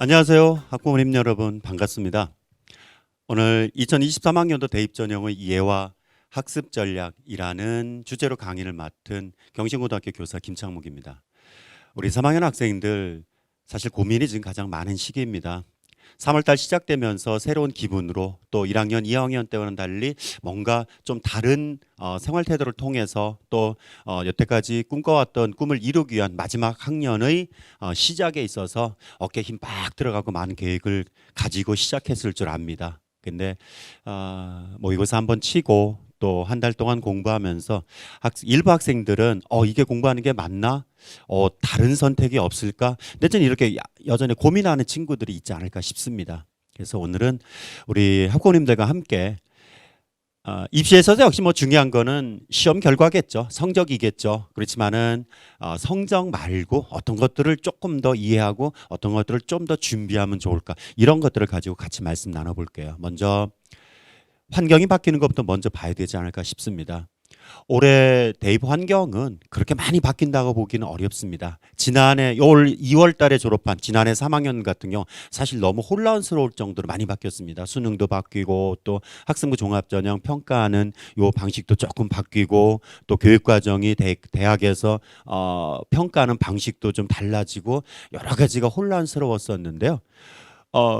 안녕하세요. 학부모님 여러분 반갑습니다. 오늘 2023학년도 대입전형의 이해와 학습 전략이라는 주제로 강의를 맡은 경신고등학교 교사 김창묵입니다. 우리 3학년 학생들 사실 고민이 지금 가장 많은 시기입니다. 3월달 시작되면서 새로운 기분으로 또 1학년, 2학년 때와는 달리 뭔가 좀 다른 생활 태도를 통해서 또 여태까지 꿈꿔왔던 꿈을 이루기 위한 마지막 학년의 시작에 있어서 어깨에 힘 빡 들어가고 많은 계획을 가지고 시작했을 줄 압니다. 근데 모의고사 한번 치고 또 한 달 동안 공부하면서 일부 학생들은 이게 공부하는 게 맞나? 다른 선택이 없을까? 근데 저는 이렇게 여전히 고민하는 친구들이 있지 않을까 싶습니다. 그래서 오늘은 우리 학부모님들과 함께 입시에서 역시 뭐 중요한 거는 시험 결과겠죠. 성적이겠죠. 그렇지만은 성적 말고 어떤 것들을 조금 더 이해하고 어떤 것들을 좀 더 준비하면 좋을까? 이런 것들을 가지고 같이 말씀 나눠볼게요. 먼저 환경이 바뀌는 것부터 먼저 봐야 되지 않을까 싶습니다. 올해 대입 환경은 그렇게 많이 바뀐다고 보기는 어렵습니다. 지난해 올 2월 달에 졸업한 지난해 3학년 같은 경우 사실 너무 혼란스러울 정도로 많이 바뀌었습니다. 수능도 바뀌고 또 학생부 종합전형 평가하는 요 방식도 조금 바뀌고 또 교육과정이 대학에서 평가하는 방식도 좀 달라지고 여러 가지가 혼란스러웠었는데요.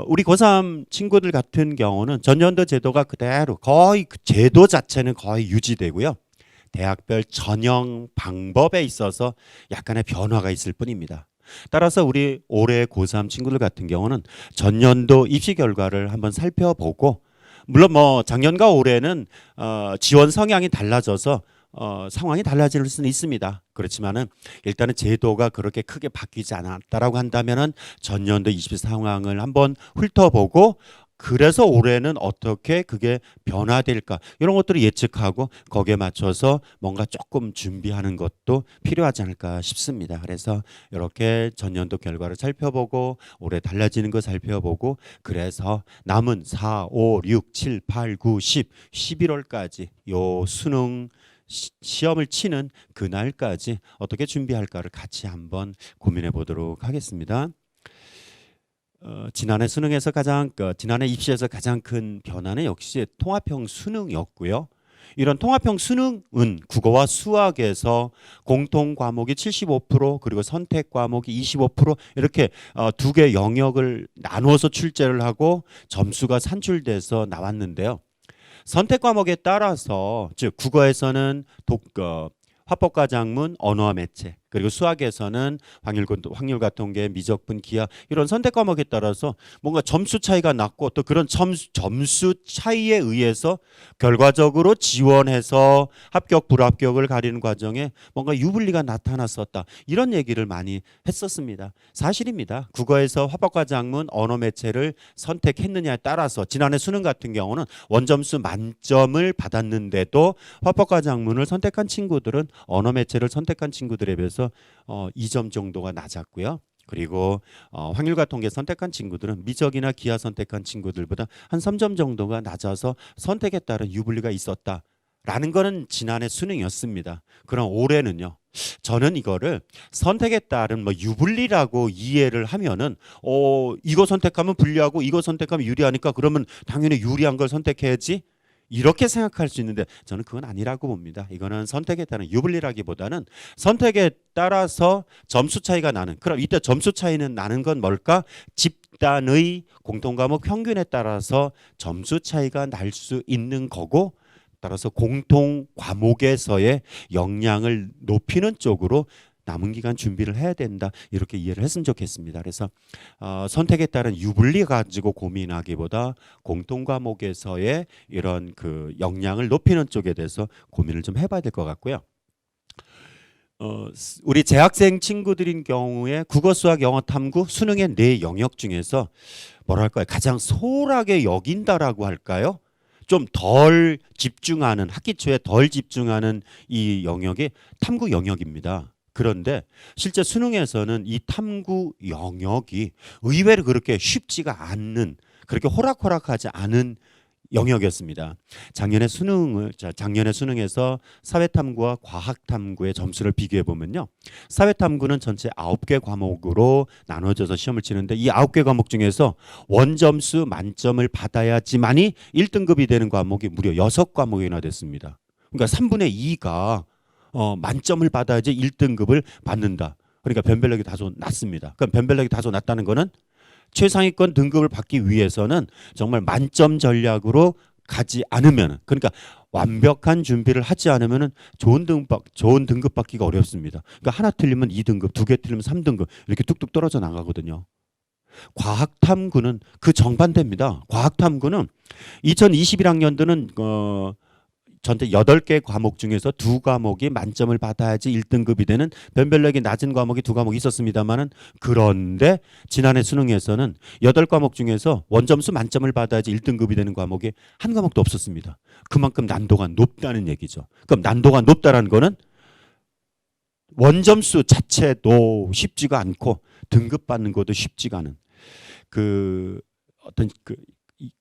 우리 고3 친구들 같은 경우는 전년도 제도가 그대로 거의 그 제도 자체는 거의 유지되고요. 대학별 전형 방법에 있어서 약간의 변화가 있을 뿐입니다. 따라서 우리 올해 고3 친구들 같은 경우는 전년도 입시 결과를 한번 살펴보고 물론 뭐 작년과 올해는 지원 성향이 달라져서 상황이 달라질 수는 있습니다. 그렇지만은 일단은 제도가 그렇게 크게 바뀌지 않았다라고 한다면은 전년도 입시 상황을 한번 훑어보고 그래서 올해는 어떻게 그게 변화될까 이런 것들을 예측하고 거기에 맞춰서 뭔가 조금 준비하는 것도 필요하지 않을까 싶습니다. 그래서 이렇게 전년도 결과를 살펴보고 올해 달라지는 거 살펴보고 그래서 남은 4, 5, 6, 7, 8, 9, 10, 11월까지 요 수능 시험을 치는 그날까지 어떻게 준비할까를 같이 한번 고민해 보도록 하겠습니다. 지난해 수능에서 지난해 입시에서 가장 큰 변화는 역시 통합형 수능이었고요. 이런 통합형 수능은 국어와 수학에서 공통 과목이 75% 그리고 선택 과목이 25% 이렇게 두 개 영역을 나누어서 출제를 하고 점수가 산출돼서 나왔는데요. 선택 과목에 따라서 즉 국어에서는 화법과 장문, 언어와 매체 그리고 수학에서는 확률과 통계, 미적분, 기하 이런 선택 과목에 따라서 뭔가 점수 차이가 났고 또 그런 점수 차이에 의해서 결과적으로 지원해서 합격 불합격을 가리는 과정에 뭔가 유불리가 나타났었다 이런 얘기를 많이 했었습니다. 사실입니다. 국어에서 화법과 장문, 언어 매체를 선택했느냐에 따라서 지난해 수능 같은 경우는 원점수 만점을 받았는데도 화법과 장문을 선택한 친구들은 언어 매체를 선택한 친구들에 비해서 2점 정도가 낮았고요. 그리고 확률과 통계 선택한 친구들은 미적이나 기하 선택한 친구들보다 한 3점 정도가 낮아서 선택에 따른 유불리가 있었다라는 거는 지난해 수능이었습니다. 그럼 올해는요. 저는 이거를 선택에 따른 뭐 유불리라고 이해를 하면은 이거 선택하면 불리하고 이거 선택하면 유리하니까 그러면 당연히 유리한 걸 선택해야지. 이렇게 생각할 수 있는데 저는 그건 아니라고 봅니다. 이거는 선택에 따른 유불리라기보다는 선택에 따라서 점수 차이가 나는 그럼 이때 점수 차이는 나는 건 뭘까? 집단의 공통과목 평균에 따라서 점수 차이가 날 수 있는 거고 따라서 공통 과목에서의 역량을 높이는 쪽으로 남은 기간 준비를 해야 된다 이렇게 이해를 했으면 좋겠습니다. 그래서 선택에 따른 유불리 가지고 고민하기보다 공통 과목에서의 이런 그 역량을 높이는 쪽에 대해서 고민을 좀 해봐야 될 것 같고요. 우리 재학생 친구들인 경우에 국어, 수학, 영어, 탐구, 수능의 네 영역 중에서 뭐랄까요 가장 소홀하게 여긴다라고 할까요? 좀 덜 집중하는 학기 초에 덜 집중하는 이 영역이 탐구 영역입니다. 그런데 실제 수능에서는 이 탐구 영역이 의외로 그렇게 쉽지가 않는 그렇게 호락호락하지 않은 영역이었습니다. 작년에 수능에서 사회탐구와 과학탐구의 점수를 비교해 보면요. 사회탐구는 전체 9개 과목으로 나눠져서 시험을 치는데 이 9개 과목 중에서 원점수 만점을 받아야지만이 1등급이 되는 과목이 무려 6과목이나 됐습니다. 그러니까 3분의 2가 만점을 받아야지 1등급을 받는다. 그러니까 변별력이 다소 낮습니다. 그럼 변별력이 다소 낮다는 거는 최상위권 등급을 받기 위해서는 정말 만점 전략으로 가지 않으면, 그러니까 완벽한 준비를 하지 않으면 좋은 등급 받기가 어렵습니다. 그러니까 하나 틀리면 2등급, 2개 틀리면 3등급 이렇게 뚝뚝 떨어져 나가거든요. 과학탐구는 그 정반대입니다. 과학탐구는 2021학년도는 전체 8개 과목 중에서 2과목이 만점을 받아야지 1등급이 되는 변별력이 낮은 과목이 2과목이 있었습니다만은, 그런데 지난해 수능에서는 8과목 중에서 원점수 만점을 받아야지 1등급이 되는 과목이 한 과목도 없었습니다. 그만큼 난도가 높다는 얘기죠. 그럼 난도가 높다는 거는 원점수 자체도 쉽지가 않고 등급 받는 것도 쉽지가 않은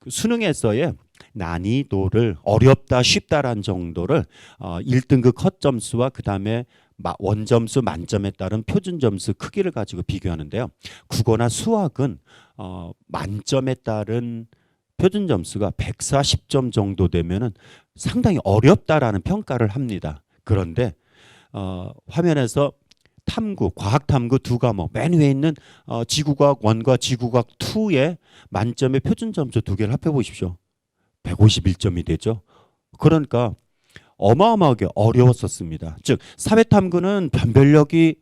수능에서의 난이도를 어렵다 쉽다라는 정도를 1등급 컷 점수와 그다음에 원점수 만점에 따른 표준 점수 크기를 가지고 비교하는데요. 국어나 수학은 만점에 따른 표준 점수가 140점 정도 되면은 상당히 어렵다라는 평가를 합니다. 그런데 화면에서 탐구, 과학탐구 2과목 맨 위에 있는 지구과학 1과 지구과학 2의 만점의 표준 점수 2개를 합해 보십시오. 151점이 되죠. 그러니까 어마어마하게 어려웠었습니다. 즉 사회탐구는 변별력이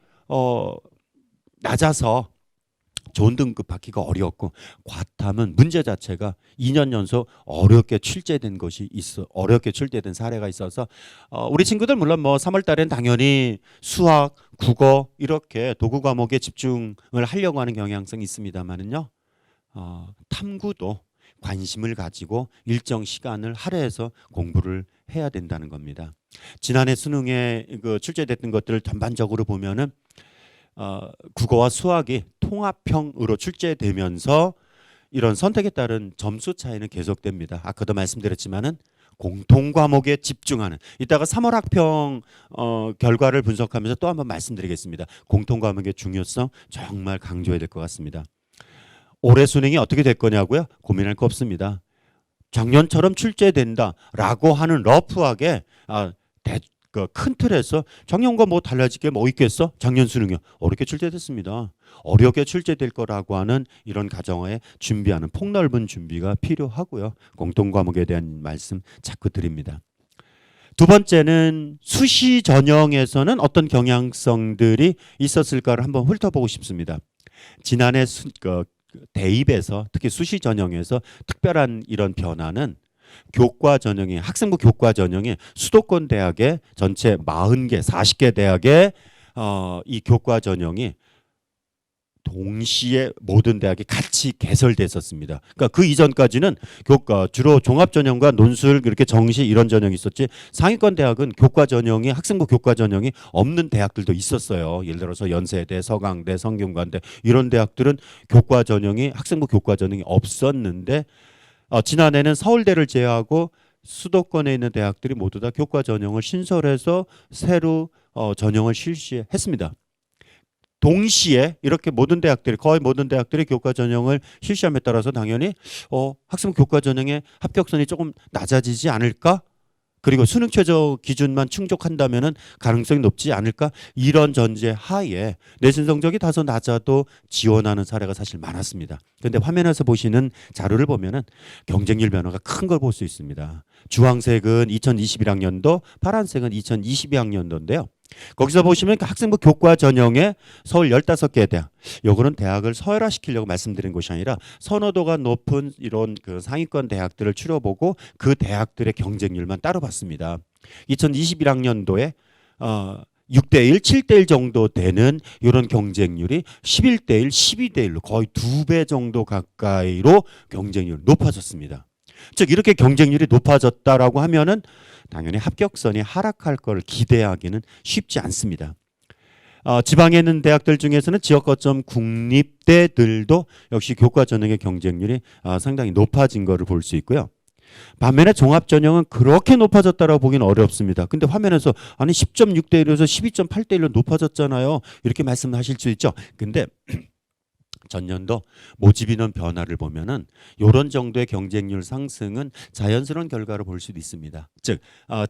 낮아서 좋은 등급 받기가 어려웠고, 과탐은 문제 자체가 2년 연속 어렵게 출제된 사례가 있어서 우리 친구들 물론 뭐 3월 달엔 당연히 수학, 국어 이렇게 도구 과목에 집중을 하려고 하는 경향성이 있습니다만은요. 탐구도 관심을 가지고 일정 시간을 할애해서 공부를 해야 된다는 겁니다. 지난해 수능에 출제됐던 것들을 전반적으로 보면은 국어와 수학이 통합형으로 출제되면서 이런 선택에 따른 점수 차이는 계속됩니다. 아까도 말씀드렸지만은 공통 과목에 집중하는, 이따가 3월 학평 결과를 분석하면서 또 한번 말씀드리겠습니다. 공통 과목의 중요성 정말 강조해야 될 것 같습니다. 올해 수능이 어떻게 될 거냐고요? 고민할 거 없습니다. 작년처럼 출제된다라고 하는 러프하게 큰 틀에서 작년과 뭐 달라질 게 뭐 있겠어? 작년 수능이요. 어렵게 출제됐습니다. 어렵게 출제될 거라고 하는 이런 가정하에 준비하는 폭넓은 준비가 필요하고요. 공통 과목에 대한 말씀 자꾸 드립니다. 두 번째는 수시 전형에서는 어떤 경향성들이 있었을까를 한번 훑어보고 싶습니다. 지난해 대입에서 특히 수시 전형에서 특별한 이런 변화는 교과 전형이, 학생부 교과 전형이 수도권 대학의 전체 40개, 40개 대학의 이 교과 전형이 동시에 모든 대학이 같이 개설됐었습니다. 그러니까 그 이전까지는 교과 주로 종합 전형과 논술 그렇게 정시 이런 전형이 있었지, 상위권 대학은 교과 전형이, 학생부 교과 전형이 없는 대학들도 있었어요. 예를 들어서 연세대, 서강대, 성균관대 이런 대학들은 교과 전형이, 학생부 교과 전형이 없었는데 지난해는 서울대를 제외하고 수도권에 있는 대학들이 모두 다 교과 전형을 신설해서 새로 전형을 실시했습니다. 동시에 이렇게 거의 모든 대학들이 교과 전형을 실시함에 따라서 당연히 학생부 교과 전형의 합격선이 조금 낮아지지 않을까? 그리고 수능 최저 기준만 충족한다면은 가능성이 높지 않을까? 이런 전제 하에 내신 성적이 다소 낮아도 지원하는 사례가 사실 많았습니다. 그런데 화면에서 보시는 자료를 보면은 경쟁률 변화가 큰 걸 볼 수 있습니다. 주황색은 2021학년도, 파란색은 2022학년도인데요. 거기서 보시면 학생부 교과 전형에 서울 15개 대학, 요거는 대학을 서열화시키려고 말씀드린 것이 아니라 선호도가 높은 이런 상위권 대학들을 추려보고 그 대학들의 경쟁률만 따로 봤습니다. 2021학년도에 6대1, 7대1 정도 되는 이런 경쟁률이 11대1, 12대1로 거의 2배 정도 가까이로 경쟁률이 높아졌습니다. 즉 이렇게 경쟁률이 높아졌다라고 하면은 당연히 합격선이 하락할 걸 기대하기는 쉽지 않습니다. 지방에 있는 대학들 중에서는 지역 거점 국립대들도 역시 교과 전형의 경쟁률이 상당히 높아진 것을 볼 수 있고요. 반면에 종합전형은 그렇게 높아졌다라고 보기는 어렵습니다. 근데 화면에서 아니 10.6대 1에서 12.8대 1로 높아졌잖아요. 이렇게 말씀하실 수 있죠. 근데 전년도 모집 인원 변화를 보면은 이런 정도의 경쟁률 상승은 자연스러운 결과로 볼 수도 있습니다. 즉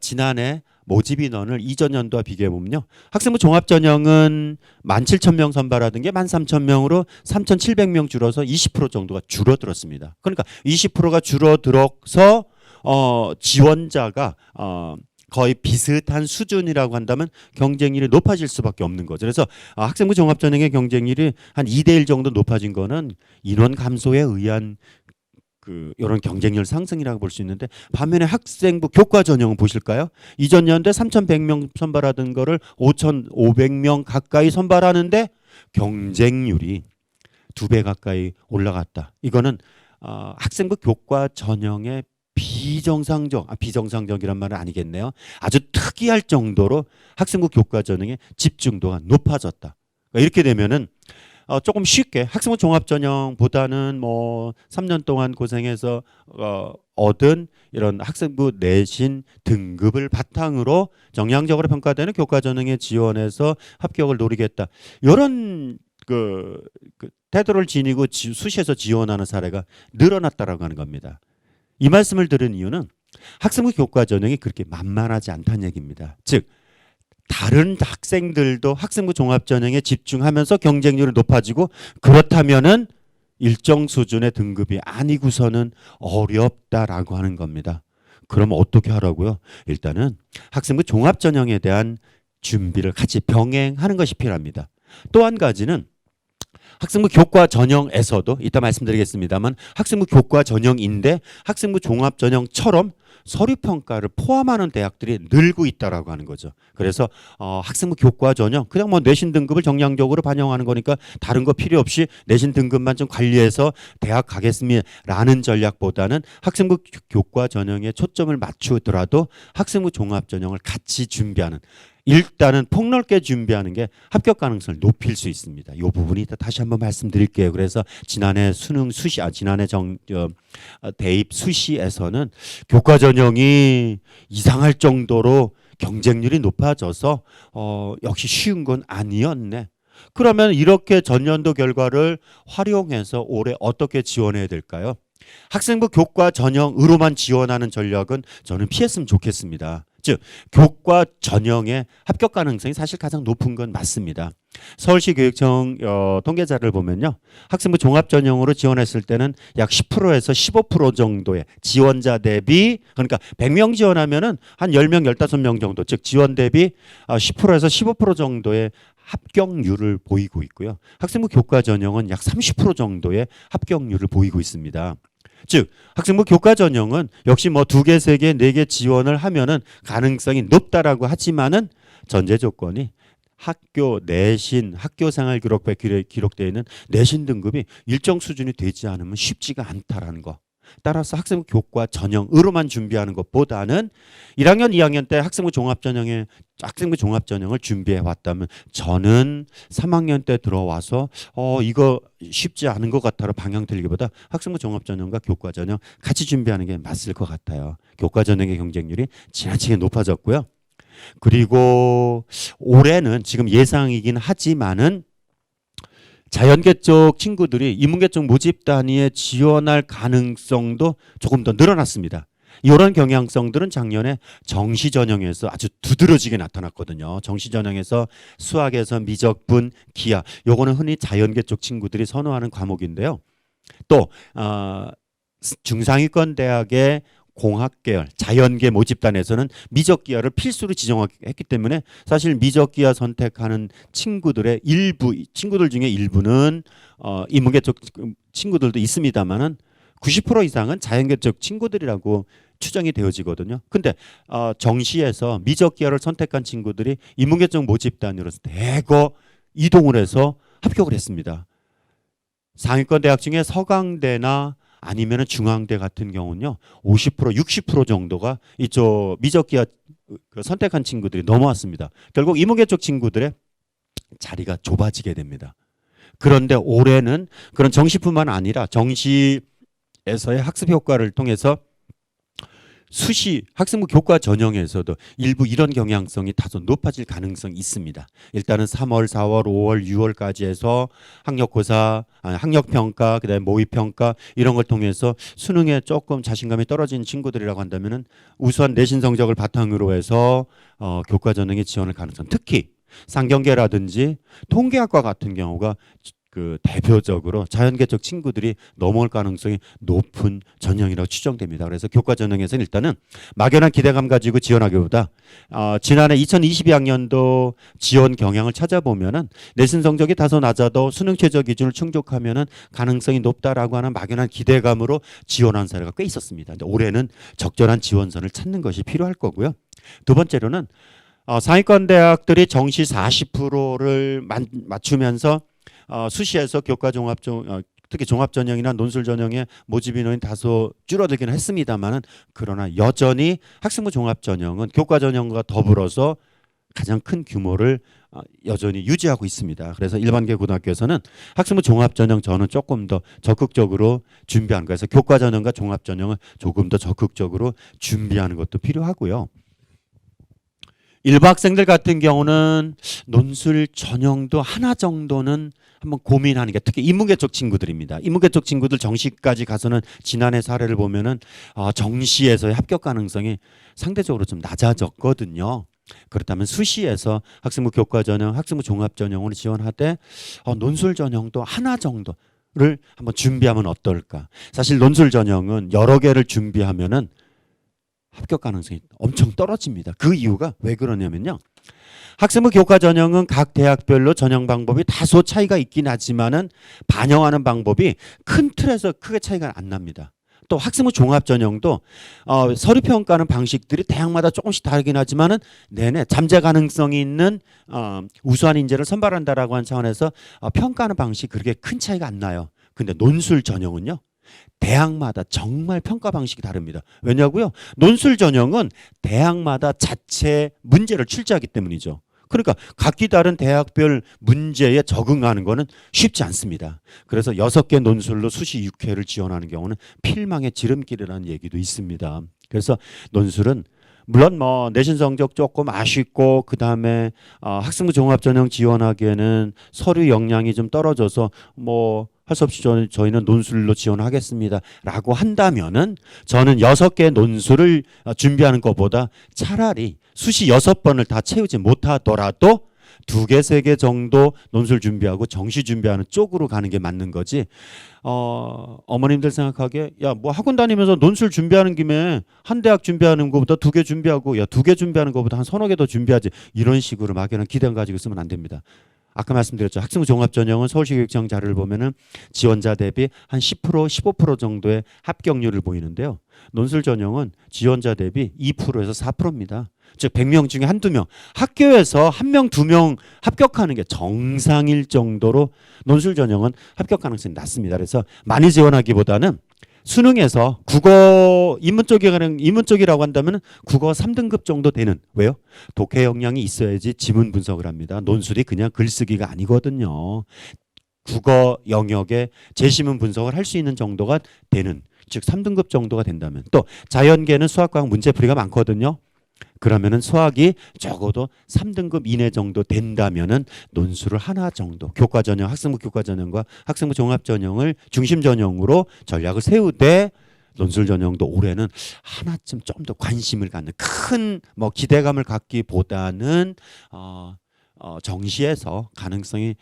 지난해 모집 인원을 이전 연도와 비교해 보면요, 학생부 종합전형은 17,000명 선발하던 게 13,000명으로 3,700명 줄어서 20% 정도가 줄어들었습니다. 그러니까 20%가 줄어들어서 지원자가 거의 비슷한 수준이라고 한다면 경쟁률이 높아질 수밖에 없는 거죠. 그래서 학생부 종합전형의 경쟁률이 한 2대1 정도 높아진 거는 인원 감소에 의한 이런 경쟁률 상승이라고 볼 수 있는데, 반면에 학생부 교과 전형은 보실까요? 이전 연도에 3,100명 선발하던 거를 5,500명 가까이 선발하는데 경쟁률이 2배 가까이 올라갔다. 이거는 학생부 교과 전형의 비정상적이란 말은 아니겠네요. 아주 특이할 정도로 학생부 교과 전형의 집중도가 높아졌다. 그러니까 이렇게 되면은 조금 쉽게 학생부 종합전형보다는 뭐 3년 동안 고생해서 얻은 이런 학생부 내신 등급을 바탕으로 정량적으로 평가되는 교과 전형에 지원해서 합격을 노리겠다. 이런 태도를 지니고 수시에서 지원하는 사례가 늘어났다라고 하는 겁니다. 이 말씀을 들은 이유는 학생부 교과 전형이 그렇게 만만하지 않다는 얘기입니다. 즉 다른 학생들도 학생부 종합전형에 집중하면서 경쟁률이 높아지고, 그렇다면은 일정 수준의 등급이 아니고서는 어렵다라고 하는 겁니다. 그럼 어떻게 하라고요? 일단은 학생부 종합전형에 대한 준비를 같이 병행하는 것이 필요합니다. 또 한 가지는 학생부 교과 전형에서도 이따 말씀드리겠습니다만, 학생부 교과 전형인데 학생부 종합 전형처럼 서류 평가를 포함하는 대학들이 늘고 있다라고 하는 거죠. 그래서 학생부 교과 전형 그냥 뭐 내신 등급을 정량적으로 반영하는 거니까 다른 거 필요 없이 내신 등급만 좀 관리해서 대학 가겠습니다라는 전략보다는 학생부 교과 전형에 초점을 맞추더라도 학생부 종합 전형을 같이 준비하는, 일단은 폭넓게 준비하는 게 합격 가능성을 높일 수 있습니다. 이 부분이 다시 한번 말씀드릴게요. 그래서 지난해 대입 수시에서는 교과 전형이 이상할 정도로 경쟁률이 높아져서 역시 쉬운 건 아니었네. 그러면 이렇게 전년도 결과를 활용해서 올해 어떻게 지원해야 될까요? 학생부 교과 전형으로만 지원하는 전략은 저는 피했으면 좋겠습니다. 즉 교과 전형의 합격 가능성이 사실 가장 높은 건 맞습니다. 서울시 교육청 통계자를 보면요, 학생부 종합 전형으로 지원했을 때는 약 10%에서 15% 정도의 지원자 대비, 그러니까 100명 지원하면은 한 10명, 15명 정도, 즉 지원 대비 10%에서 15% 정도의 합격률을 보이고 있고요. 학생부 교과 전형은 약 30% 정도의 합격률을 보이고 있습니다. 즉 학생부 교과 전형은 역시 뭐 2개, 3개, 4개 지원을 하면은 가능성이 높다라고 하지만은 전제 조건이 학교 내신, 학교 생활 기록부에 기록되어 있는 내신 등급이 일정 수준이 되지 않으면 쉽지가 않다라는 거. 따라서 학생부 교과 전형으로만 준비하는 것보다는 1학년, 2학년 때 학생부 종합전형을 준비해 왔다면, 저는 3학년 때 들어와서 이거 쉽지 않은 것 같아로 방향 틀기보다 학생부 종합전형과 교과전형 같이 준비하는 게 맞을 것 같아요. 교과전형의 경쟁률이 지나치게 높아졌고요. 그리고 올해는 지금 예상이긴 하지만은 자연계 쪽 친구들이 인문계 쪽 모집 단위에 지원할 가능성도 조금 더 늘어났습니다. 이런 경향성들은 작년에 정시 전형에서 아주 두드러지게 나타났거든요. 정시 전형에서 수학에서 미적분, 기하, 요거는 흔히 자연계 쪽 친구들이 선호하는 과목인데요. 또 중상위권 대학의 공학계열, 자연계 모집단에서는 미적기하를 필수로 지정했기 때문에 사실 미적기하 선택하는 친구들 중에 일부는 인문계 쪽 친구들도 있습니다만은 90% 이상은 자연계 쪽 친구들이라고 추정이 되어지거든요. 근데 정시에서 미적기하를 선택한 친구들이 인문계 쪽 모집단으로 대거 이동을 해서 합격을 했습니다. 상위권 대학 중에 서강대나 아니면은 중앙대 같은 경우는요 50%, 60% 정도가 이쪽 미적기하 선택한 친구들이 넘어왔습니다. 결국 인문계 쪽 친구들의 자리가 좁아지게 됩니다. 그런데 올해는 그런 정시뿐만 아니라 정시에서의 학습 효과를 통해서 수시 학생부 교과 전형에서도 일부 이런 경향성이 다소 높아질 가능성이 있습니다. 일단은 3월, 4월, 5월, 6월까지 해서 학력고사, 학력평가, 그다음에 모의평가 이런 걸 통해서 수능에 조금 자신감이 떨어진 친구들이라고 한다면은 우수한 내신 성적을 바탕으로 해서 교과 전형에 지원할 가능성, 특히 상경계라든지 통계학과 같은 경우가 그 대표적으로 자연계적 친구들이 넘어올 가능성이 높은 전형이라고 추정됩니다. 그래서 교과 전형에서는 일단은 막연한 기대감 가지고 지원하기보다 지난해 2022학년도 지원 경향을 찾아보면은 내신 성적이 다소 낮아도 수능 최저 기준을 충족하면은 가능성이 높다라고 하는 막연한 기대감으로 지원한 사례가 꽤 있었습니다. 근데 올해는 적절한 지원선을 찾는 것이 필요할 거고요. 두 번째로는 상위권 대학들이 정시 40%를 맞추면서 수시에서 교과 종합 특히 종합 전형이나 논술 전형의 모집 인원이 다소 줄어들기는 했습니다만은 그러나 여전히 학생부 종합 전형은 교과 전형과 더불어서 가장 큰 규모를 여전히 유지하고 있습니다. 그래서 일반계 고등학교에서는 학생부 종합 전형 저는 조금 더 적극적으로 준비하는 거예요. 그래서 교과 전형과 종합 전형을 조금 더 적극적으로 준비하는 것도 필요하고요. 일부 학생들 같은 경우는 논술 전형도 하나 정도는 한번 고민하는 게 특히 인문계 쪽 친구들입니다. 인문계 쪽 친구들 정시까지 가서는 지난해 사례를 보면은 정시에서의 합격 가능성이 상대적으로 좀 낮아졌거든요. 그렇다면 수시에서 학생부 교과 전형, 학생부 종합 전형으로 지원하되 논술 전형도 하나 정도를 한번 준비하면 어떨까? 사실 논술 전형은 여러 개를 준비하면은 합격 가능성이 엄청 떨어집니다. 그 이유가 왜 그러냐면요. 학생부 교과 전형은 각 대학별로 전형 방법이 다소 차이가 있긴 하지만은 반영하는 방법이 큰 틀에서 크게 차이가 안 납니다. 또 학생부 종합 전형도 서류 평가하는 방식들이 대학마다 조금씩 다르긴 하지만은 내내 잠재 가능성이 있는 우수한 인재를 선발한다라고 하는 차원에서 평가하는 방식 그렇게 큰 차이가 안 나요. 근데 논술 전형은요. 대학마다 정말 평가 방식이 다릅니다. 왜냐고요? 논술 전형은 대학마다 자체 문제를 출제하기 때문이죠. 그러니까 각기 다른 대학별 문제에 적응하는 거는 쉽지 않습니다. 그래서 6개 논술로 수시 6회를 지원하는 경우는 필망의 지름길이라는 얘기도 있습니다. 그래서 논술은 물론 뭐 내신 성적 조금 아쉽고 그다음에 학생부 종합 전형 지원하기에는 서류 역량이 좀 떨어져서 뭐 할 수 없이 저희는 논술로 지원하겠습니다라고 한다면은 저는 6개 논술을 준비하는 것보다 차라리 수시 6번을 다 채우지 못하더라도 2개, 3개 정도 논술 준비하고 정시 준비하는 쪽으로 가는 게 맞는 거지. 어머님들 생각하기에 야, 뭐 학원 다니면서 논술 준비하는 김에 한 대학 준비하는 것보다 2개 준비하고 야, 2개 준비하는 것보다 한 서너 개 더 준비하지. 이런 식으로 막연한 기대감 가지고 있으면 안 됩니다. 아까 말씀드렸죠. 학생부 종합 전형은 서울시 교육청 자료를 보면은 지원자 대비 한 10%, 15% 정도의 합격률을 보이는데요. 논술 전형은 지원자 대비 2%에서 4%입니다. 즉 100명 중에 한두 명, 학교에서 1명, 2명 합격하는 게 정상일 정도로 논술 전형은 합격 가능성이 낮습니다. 그래서 많이 지원하기보다는 수능에서 국어 인문 쪽이라고 한다면 국어 3등급 정도 되는 왜요? 독해 역량이 있어야지 지문 분석을 합니다. 논술이 그냥 글쓰기가 아니거든요. 국어 영역에 제시문 분석을 할 수 있는 정도가 되는 즉 3등급 정도가 된다면 또 자연계는 수학과학 문제풀이가 많거든요. 그러면은 수학이 적어도 3등급 이내 정도 된다면은 논술을 하나 정도 교과 전형, 학생부 교과 전형과 학생부 종합 전형을 중심 전형으로 전략을 세우되 논술 전형도 올해는 하나쯤 좀 더 관심을 갖는 큰 뭐 기대감을 갖기보다는 정시에서 가능성이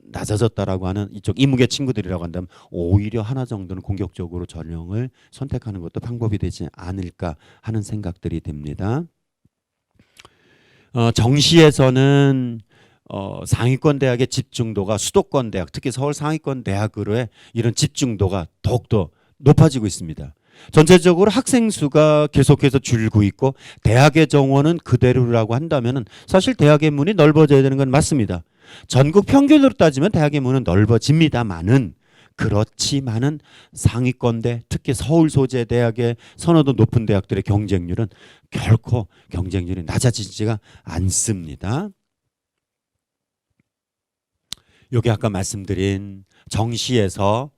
낮아졌다라고 하는 이쪽 인문계 친구들이라고 한다면 오히려 하나 정도는 공격적으로 전형을 선택하는 것도 방법이 되지 않을까 하는 생각들이 듭니다. 정시에서는 상위권 대학의 집중도가 수도권 대학, 특히 서울 상위권 대학으로의 이런 집중도가 더욱더 높아지고 있습니다. 전체적으로 학생 수가 계속해서 줄고 있고 대학의 정원은 그대로라고 한다면 사실 대학의 문이 넓어져야 되는 건 맞습니다. 전국 평균으로 따지면 대학의 문은 넓어집니다만은 그렇지만은 상위권대 특히 서울 소재 대학의 선호도 높은 대학들의 경쟁률은 결코 경쟁률이 낮아지지가 않습니다. 요게 아까 말씀드린 정시에서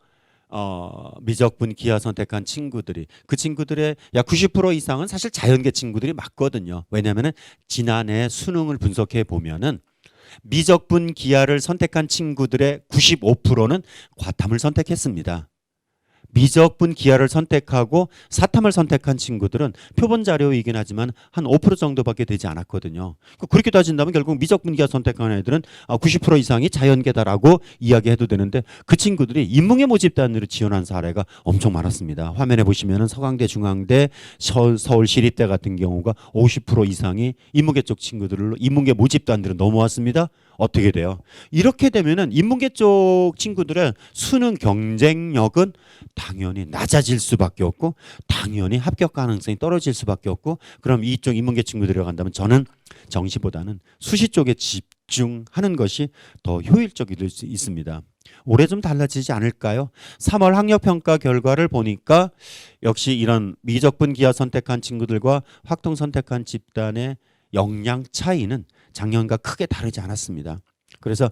미적분 기하 선택한 친구들이 그 친구들의 약 90% 이상은 사실 자연계 친구들이 맞거든요. 왜냐하면은 지난해 수능을 분석해 보면은 미적분 기하를 선택한 친구들의 95%는 과탐을 선택했습니다. 미적분 기하를 선택하고 사탐을 선택한 친구들은 표본 자료이긴 하지만 한 5% 정도밖에 되지 않았거든요. 그렇게 따진다면 결국 미적분 기하 선택한 애들은 90% 이상이 자연계다라고 이야기해도 되는데 그 친구들이 인문계 모집단으로 지원한 사례가 엄청 많았습니다. 화면에 보시면은 서강대, 중앙대, 서울시립대 같은 경우가 50% 이상이 인문계 쪽 친구들로 인문계 모집단으로 넘어왔습니다. 어떻게 돼요? 이렇게 되면은 인문계 쪽 친구들의 수능 경쟁력은 당연히 낮아질 수밖에 없고 당연히 합격 가능성이 떨어질 수밖에 없고 그럼 이쪽 인문계 친구들이 간다면 저는 정시보다는 수시 쪽에 집중하는 것이 더 효율적일 수 있습니다. 올해 좀 달라지지 않을까요? 3월 학력평가 결과를 보니까 역시 이런 미적분 기하 선택한 친구들과 확통 선택한 집단의 역량 차이는 작년과 크게 다르지 않았습니다. 그래서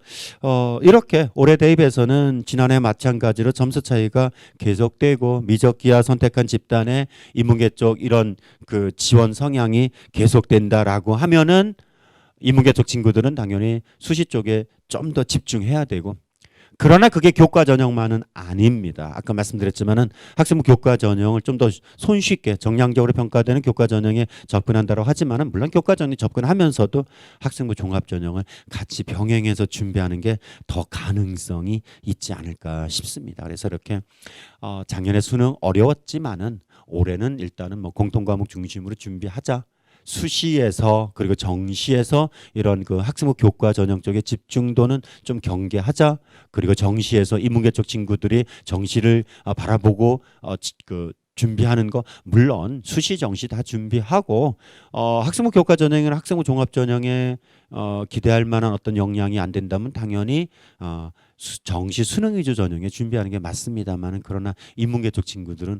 이렇게 올해 대입에서는 지난해 마찬가지로 점수 차이가 계속되고 미적기하 선택한 집단의 인문계 쪽 이런 그 지원 성향이 계속된다라고 하면은 인문계 쪽 친구들은 당연히 수시 쪽에 좀 더 집중해야 되고 그러나 그게 교과 전형만은 아닙니다. 아까 말씀드렸지만은 학생부 교과 전형을 좀 더 손쉽게 정량적으로 평가되는 교과 전형에 접근한다고 하지만은 물론 교과 전형에 접근하면서도 학생부 종합 전형을 같이 병행해서 준비하는 게 더 가능성이 있지 않을까 싶습니다. 그래서 이렇게 작년에 수능 어려웠지만은 올해는 일단은 뭐 공통 과목 중심으로 준비하자. 수시에서 그리고 정시에서 이런 그 학생부 교과 전형 쪽에 집중도는 좀 경계하자. 그리고 정시에서 인문계 쪽 친구들이 정시를 바라보고 그 준비하는 거 물론 수시 정시 다 준비하고 학생부 교과 전형이나 학생부 종합 전형에 기대할 만한 어떤 역량이 안 된다면 당연히 정시 수능 위주 전형에 준비하는 게 맞습니다만은 그러나 인문계 쪽 친구들은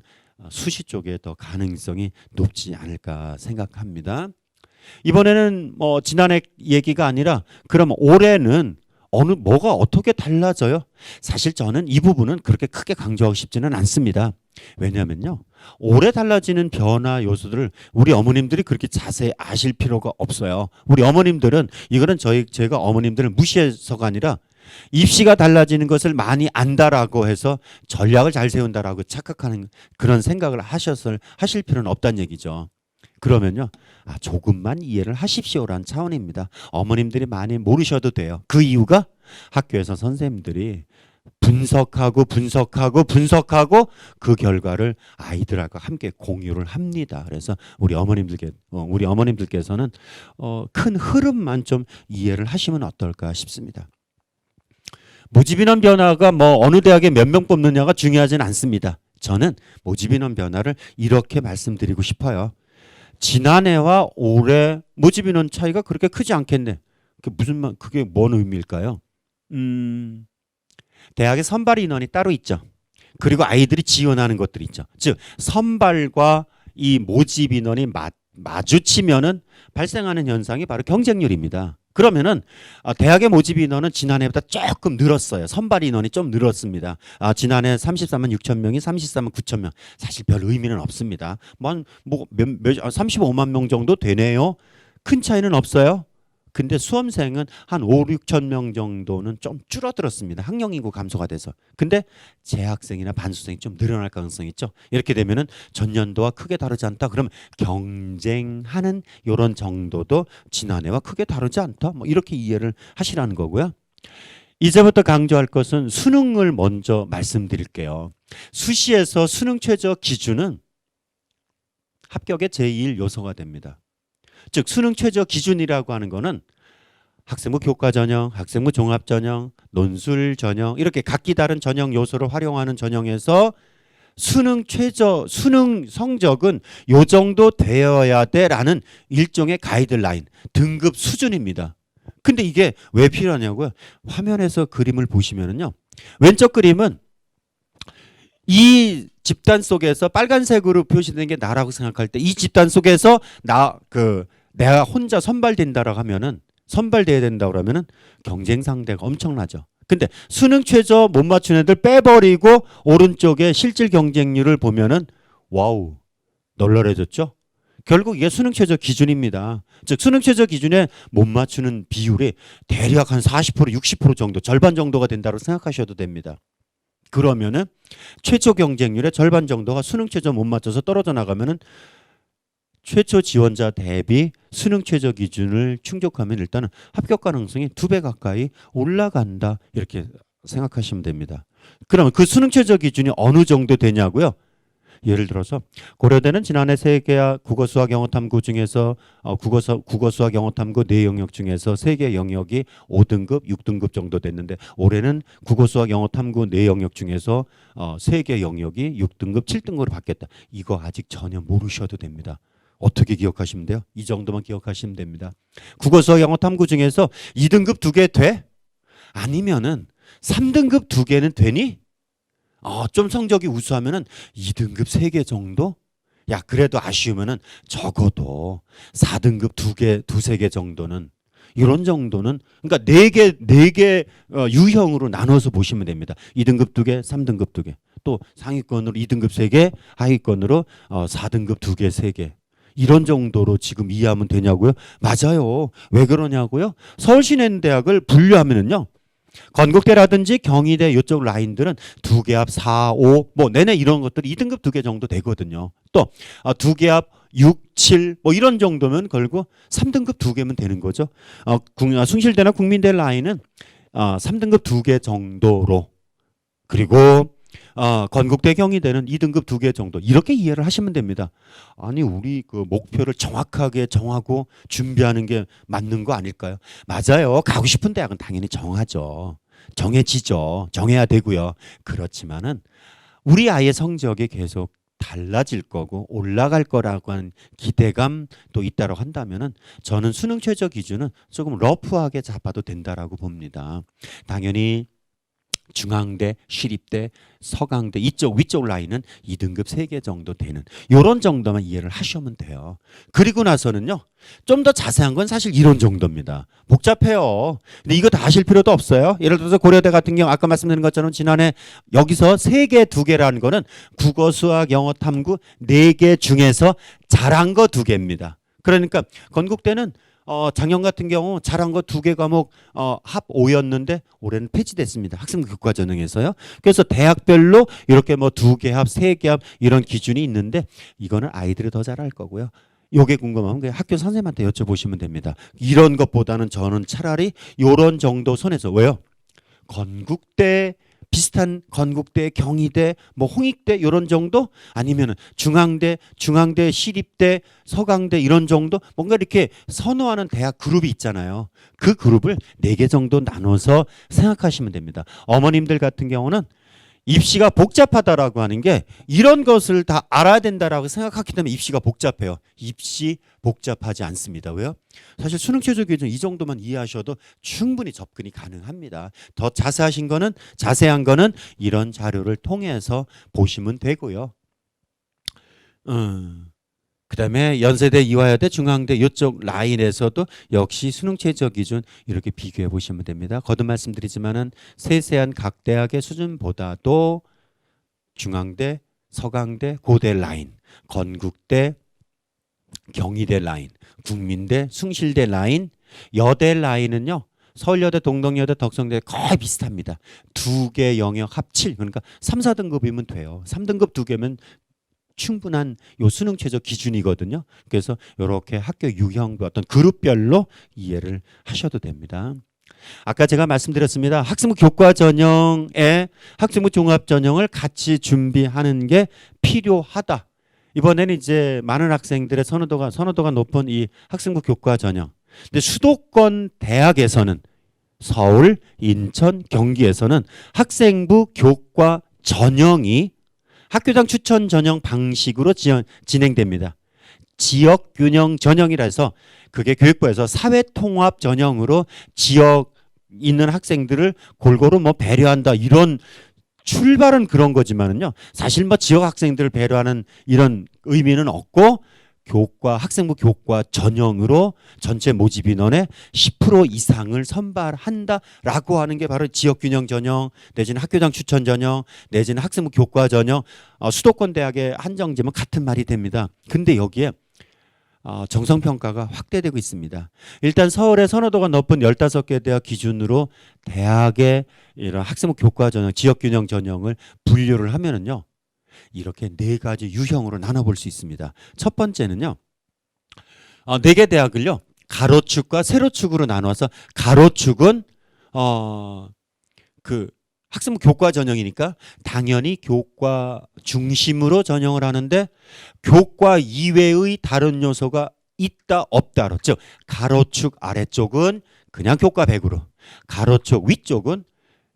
수시 쪽에 더 가능성이 높지 않을까 생각합니다. 이번에는 뭐 지난해 얘기가 아니라 그럼 올해는 뭐가 어떻게 달라져요? 사실 저는 이 부분은 그렇게 크게 강조하고 싶지는 않습니다. 왜냐하면요. 올해 달라지는 변화 요소들을 우리 어머님들이 그렇게 자세히 아실 필요가 없어요. 우리 어머님들은 이거는 제가 어머님들을 무시해서가 아니라 입시가 달라지는 것을 많이 안다라고 해서 전략을 잘 세운다라고 착각하는 그런 생각을 하실 필요는 없다는 얘기죠. 그러면요. 조금만 이해를 하십시오라는 차원입니다. 어머님들이 많이 모르셔도 돼요. 그 이유가 학교에서 선생님들이 분석하고 그 결과를 아이들하고 함께 공유를 합니다. 그래서 우리 어머님들께서는 큰 흐름만 좀 이해를 하시면 어떨까 싶습니다. 모집인원 변화가 뭐 어느 대학에 몇 명 뽑느냐가 중요하진 않습니다. 저는 모집인원 변화를 이렇게 말씀드리고 싶어요. 지난해와 올해 모집인원 차이가 그렇게 크지 않겠네. 그게 뭔 의미일까요? 대학의 선발 인원이 따로 있죠. 그리고 아이들이 지원하는 것들이 있죠. 즉 선발과 이 모집 인원이 마주치면은 발생하는 현상이 바로 경쟁률입니다. 그러면은 대학의 모집 인원은 지난해보다 조금 늘었어요. 선발 인원이 좀 늘었습니다. 지난해 33만 6천 명이 33만 9천 명. 사실 별 의미는 없습니다. 35만 명 정도 되네요. 큰 차이는 없어요. 근데 수험생은 한 5, 6천 명 정도는 좀 줄어들었습니다. 학령 인구 감소가 돼서. 근데 재학생이나 반수생이 좀 늘어날 가능성이 있죠. 이렇게 되면은 전년도와 크게 다르지 않다. 그러면 경쟁하는 이런 정도도 지난해와 크게 다르지 않다. 뭐 이렇게 이해를 하시라는 거고요. 이제부터 강조할 것은 수능을 먼저 말씀드릴게요. 수시에서 수능 최저 기준은 합격의 제1 요소가 됩니다. 즉 수능 최저 기준이라고 하는 거는 학생부 교과 전형, 학생부 종합 전형, 논술 전형 이렇게 각기 다른 전형 요소를 활용하는 전형에서 수능 성적은 요 정도 되어야 돼라는 일종의 가이드라인, 등급 수준입니다. 근데 이게 왜 필요하냐고요? 화면에서 그림을 보시면은요. 왼쪽 그림은 이 집단 속에서 빨간색으로 표시된 게 나라고 생각할 때 이 집단 속에서 내가 혼자 선발돼야 된다고 하면은 경쟁 상대가 엄청나죠. 근데 수능 최저 못 맞춘 애들 빼버리고 오른쪽에 실질 경쟁률을 보면은 와우, 널널해졌죠? 결국 이게 수능 최저 기준입니다. 즉 수능 최저 기준에 못 맞추는 비율이 대략 한 40%, 60% 정도, 절반 정도가 된다고 생각하셔도 됩니다. 그러면은 최초 경쟁률의 절반 정도가 수능 최저 못 맞춰서 떨어져 나가면은 최초 지원자 대비 수능 최저 기준을 충족하면 일단은 합격 가능성이 2배 가까이 올라간다. 이렇게 생각하시면 됩니다. 그러면 그 수능 최저 기준이 어느 정도 되냐고요? 예를 들어서 고려대는 지난해 세계 국어 수학 영어 탐구 중에서 국어 수학 영어 탐구 네 영역 중에서 세계 영역이 5등급, 6등급 정도 됐는데 올해는 국어 수학 영어 탐구 네 영역 중에서 세계 영역이 6등급, 7등급으로 바뀌었다. 이거 아직 전혀 모르셔도 됩니다. 어떻게 기억하시면 돼요? 이 정도만 기억하시면 됩니다. 국어 수학 영어 탐구 중에서 2등급 2개 돼? 아니면은 3등급 2개는 되니? 좀 성적이 우수하면은 2등급 3개 정도? 야, 그래도 아쉬우면은 적어도 4등급 2개, 2-3개 정도는 이런 정도는 그러니까 4개 유형으로 나눠서 보시면 됩니다. 2등급 2개, 3등급 2개. 또 상위권으로 2등급 3개, 하위권으로 4등급 2개, 3개. 이런 정도로 지금 이해하면 되냐고요? 맞아요. 왜 그러냐고요? 서울신행대학을 분류하면은요. 건국대라든지 경희대 이쪽 라인들은 2개 합 4, 5 뭐 내내 이런 것들이 2등급 2개 정도 되거든요. 또 2개 합 6, 7 뭐 이런 정도면 걸고 3등급 2개면 되는 거죠. 숭실대나 국민대 라인은 3등급 2개 정도로 그리고 건국대 경희대는 2등급 2개 정도 이렇게 이해를 하시면 됩니다. 아니 우리 그 목표를 정확하게 정하고 준비하는 게 맞는 거 아닐까요? 맞아요. 가고 싶은 대학은 당연히 정하죠. 정해지죠. 정해야 되고요. 그렇지만은 우리 아이의 성적이 계속 달라질 거고 올라갈 거라고 하는 기대감도 있다고 한다면은 저는 수능 최저 기준은 조금 러프하게 잡아도 된다라고 봅니다. 당연히 중앙대, 시립대, 서강대 이쪽 위쪽 라인은 2등급 3개 정도 되는 이런 정도만 이해를 하시면 돼요. 그리고 나서는요. 좀 더 자세한 건 사실 이런 정도입니다. 복잡해요. 근데 이거 다 아실 필요도 없어요. 예를 들어서 고려대 같은 경우 아까 말씀드린 것처럼 지난해 여기서 3개, 2개라는 거는 국어, 수학, 영어, 탐구 4개 중에서 잘한 거 2개입니다. 그러니까 건국대는 작년 같은 경우 잘한 거 2개 과목 합 5였는데 올해는 폐지됐습니다. 학생 교과 전형에서요. 그래서 대학별로 이렇게 뭐 2개 합, 3개 합 이런 기준이 있는데 이거는 아이들이 더 잘할 거고요. 요게 궁금하면 그냥 학교 선생님한테 여쭤보시면 됩니다. 이런 것보다는 저는 차라리 요런 정도 선에서 왜요? 건국대 비슷한 건국대, 경희대, 뭐 홍익대 이런 정도 아니면은 중앙대, 시립대, 서강대 이런 정도 뭔가 이렇게 선호하는 대학 그룹이 있잖아요. 그 그룹을 4개 정도 나눠서 생각하시면 됩니다. 어머님들 같은 경우는 입시가 복잡하다라고 하는 게 이런 것을 다 알아야 된다라고 생각하기 때문에 입시가 복잡해요. 입시 복잡하지 않습니다. 왜요? 사실 수능 최저 기준 이 정도만 이해하셔도 충분히 접근이 가능합니다. 더 자세한 거는 이런 자료를 통해서 보시면 되고요. 그다음에 연세대, 이화여대, 중앙대 이쪽 라인에서도 역시 수능 최저 기준 이렇게 비교해 보시면 됩니다. 거듭 말씀드리지만은 세세한 각 대학의 수준보다도 중앙대, 서강대, 고대 라인, 건국대, 경희대 라인, 국민대, 숭실대 라인, 여대 라인은요. 서울여대, 동덕여대, 덕성대 거의 비슷합니다. 2개 영역 합 7 그러니까 3, 4등급이면 돼요. 3등급 2개면 충분한 요 수능 최저 기준이거든요. 그래서 이렇게 학교 유형과 어떤 그룹별로 이해를 하셔도 됩니다. 아까 제가 말씀드렸습니다. 학생부 교과 전형에 학생부 종합 전형을 같이 준비하는 게 필요하다. 이번에는 이제 많은 학생들의 선호도가 높은 이 학생부 교과 전형. 근데 수도권 대학에서는 서울, 인천, 경기에서는 학생부 교과 전형이 학교장 추천 전형 방식으로 진행됩니다. 지역균형 전형이라 해서 그게 교육부에서 사회통합 전형으로 지역 있는 학생들을 골고루 뭐 배려한다 이런 출발은 그런 거지만은요. 사실 뭐 지역 학생들을 배려하는 이런 의미는 없고 교과 학생부 교과 전형으로 전체 모집 인원의 10% 이상을 선발한다라고 하는 게 바로 지역균형 전형 내지는 학교장 추천 전형 내지는 학생부 교과 전형 수도권 대학의 한정지면 같은 말이 됩니다. 근데 여기에 정성평가가 확대되고 있습니다. 일단 서울의 선호도가 높은 15개 대학 기준으로 대학의 이런 학생부 교과 전형, 지역균형 전형을 분류를 하면은요. 이렇게 4가지 유형으로 나눠볼 수 있습니다. 첫 번째는요. 4개 대학을요. 가로축과 세로축으로 나눠서 가로축은 그 학생부 교과 전형이니까 당연히 교과 중심으로 전형을 하는데 교과 이외의 다른 요소가 있다 없다로 즉 가로축 아래쪽은 그냥 교과 100으로 가로축 위쪽은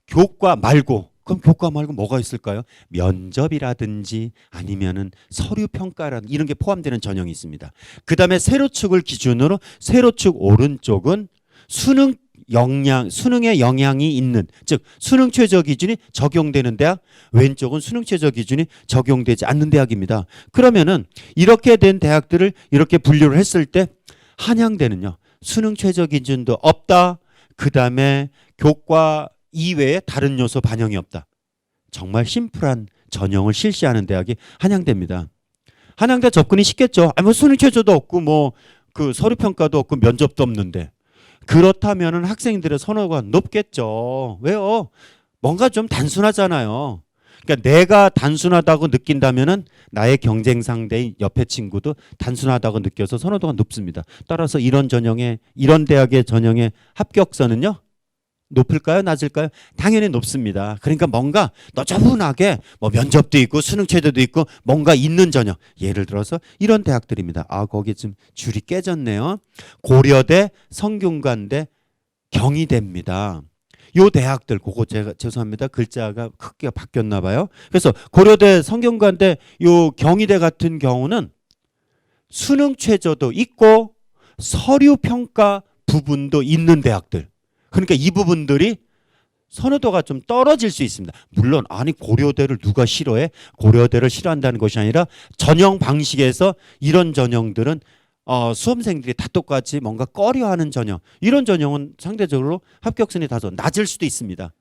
교과 말고 그럼 교과 말고 뭐가 있을까요? 면접이라든지 아니면은 서류 평가라든지 이런 게 포함되는 전형이 있습니다. 그 다음에 세로축을 기준으로 세로축 오른쪽은 수능에 영향이 있는 즉 수능 최저 기준이 적용되는 대학 왼쪽은 수능 최저 기준이 적용되지 않는 대학입니다. 그러면은 이렇게 된 대학들을 이렇게 분류를 했을 때 한양대는요. 수능 최저 기준도 없다. 그 다음에 교과 이외에 다른 요소 반영이 없다. 정말 심플한 전형을 실시하는 대학이 한양대입니다. 한양대 접근이 쉽겠죠. 뭐 수능 최저도 없고 뭐 그 서류 평가도 없고 면접도 없는데 그렇다면은 학생들의 선호가 높겠죠. 왜요? 뭔가 좀 단순하잖아요. 그러니까 내가 단순하다고 느낀다면은 나의 경쟁 상대인 옆에 친구도 단순하다고 느껴서 선호도가 높습니다. 따라서 이런 대학의 전형의 합격선은요. 높을까요? 낮을까요? 당연히 높습니다. 그러니까 뭔가 너저분하게 뭐 면접도 있고 수능 최저도 있고 뭔가 있는 전형. 예를 들어서 이런 대학들입니다. 거기 좀 줄이 깨졌네요. 고려대, 성균관대, 경희대입니다. 요 대학들 그거 제가 죄송합니다. 글자가 크게 바뀌었나 봐요. 그래서 고려대, 성균관대, 요 경희대 같은 경우는 수능 최저도 있고 서류 평가 부분도 있는 대학들. 그러니까 이 부분들이 선호도가 좀 떨어질 수 있습니다. 물론 아니 고려대를 누가 싫어해? 고려대를 싫어한다는 것이 아니라 전형 방식에서 이런 전형들은 수험생들이 다 똑같이 뭔가 꺼려하는 전형 이런 전형은 상대적으로 합격선이 다소 낮을 수도 있습니다.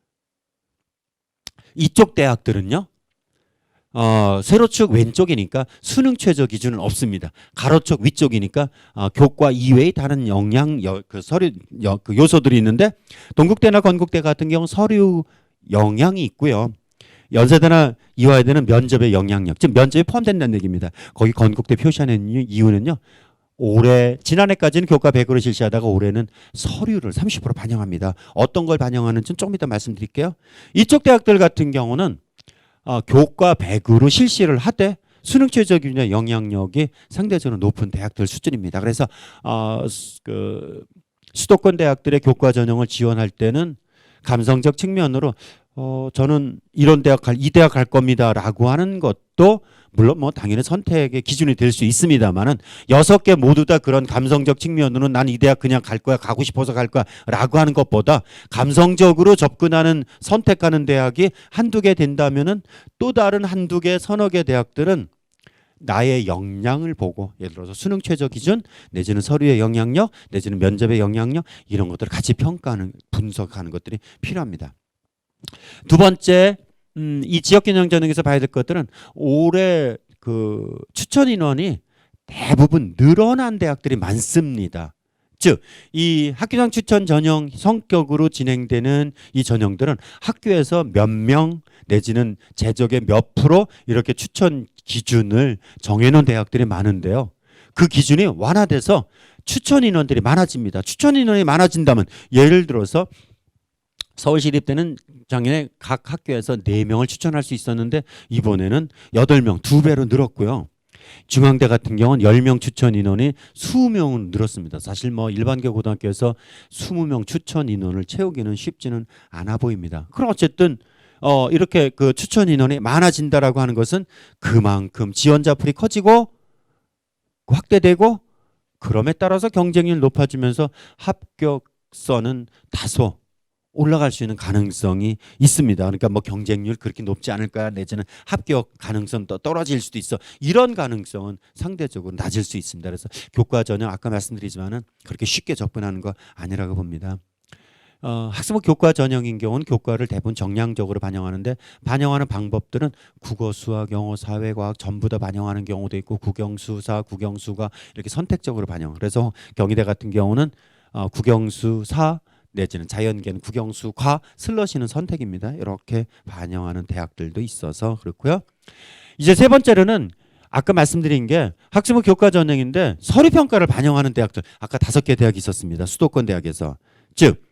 이쪽 대학들은요. 세로축 왼쪽이니까 수능 최저 기준은 없습니다. 가로축 위쪽이니까 교과 이외의 다른 서류 요소들이 있는데 동국대나 건국대 같은 경우 서류 영향이 있고요. 연세대나 이화여대는 면접의 영향력, 즉 면접에 포함된다는 얘기입니다. 거기 건국대 표시하는 이유는요. 지난해까지는 교과 100으로 실시하다가 올해는 서류를 30% 반영합니다. 어떤 걸 반영하는지는 조금 이따 말씀드릴게요. 이쪽 대학들 같은 경우는 교과 100으로 실시를 하되 수능 최저 기준의 영향력이 상대적으로 높은 대학들 수준입니다. 그래서 수도권 대학들의 교과 전형을 지원할 때는 감성적 측면으로 저는 이 대학 갈 겁니다라고 하는 것도 물론 뭐 당연히 선택의 기준이 될 수 있습니다만은 6개 모두 다 그런 감성적 측면으로는 난 이 대학 그냥 갈 거야 가고 싶어서 갈 거야라고 하는 것보다 감성적으로 접근하는 선택하는 대학이 한두 개 된다면은 또 다른 한두 개 서너 개 대학들은 나의 역량을 보고 예를 들어서 수능 최저 기준 내지는 서류의 영향력 내지는 면접의 영향력 이런 것들을 같이 평가하는 분석하는 것들이 필요합니다. 두 번째 이 지역균형 전형에서 봐야 될 것들은 올해 그 추천 인원이 대부분 늘어난 대학들이 많습니다. 즉, 이 학교장 추천 전형 성격으로 진행되는 이 전형들은 학교에서 몇 명 내지는 제적의 몇 프로 이렇게 추천 기준을 정해놓은 대학들이 많은데요. 그 기준이 완화돼서 추천 인원들이 많아집니다. 추천 인원이 많아진다면 예를 들어서 서울시립대는 작년에 각 학교에서 4명을 추천할 수 있었는데 이번에는 8명, 2배로 늘었고요. 중앙대 같은 경우는 10명 추천 인원이 20명으로 늘었습니다. 사실 뭐 일반계 고등학교에서 20명 추천 인원을 채우기는 쉽지는 않아 보입니다. 그럼 어쨌든 이렇게 그 추천 인원이 많아진다라고 하는 것은 그만큼 지원자 풀이 커지고 확대되고 그럼에 따라서 경쟁률 높아지면서 합격선은 다소 올라갈 수 있는 가능성이 있습니다. 그러니까 뭐 경쟁률 그렇게 높지 않을까 내지는 합격 가능성 더 떨어질 수도 있어. 이런 가능성은 상대적으로 낮을 수 있습니다. 그래서 교과 전형 아까 말씀드리지만은 그렇게 쉽게 접근하는 거 아니라고 봅니다. 학습은 교과 전형인 경우는 교과를 대부분 정량적으로 반영하는데 반영하는 방법들은 국어, 수학, 영어, 사회, 과학 전부 다 반영하는 경우도 있고 국영수사, 국영수가 이렇게 선택적으로 반영. 그래서 경희대 같은 경우는 국영수사 내지는 자연계는 국영수과 슬러시는 선택입니다. 이렇게 반영하는 대학들도 있어서 그렇고요. 이제 세 번째로는 아까 말씀드린 게 학습은 교과 전형인데 서류 평가를 반영하는 대학들 아까 5개 대학이 있었습니다. 수도권 대학에서 즉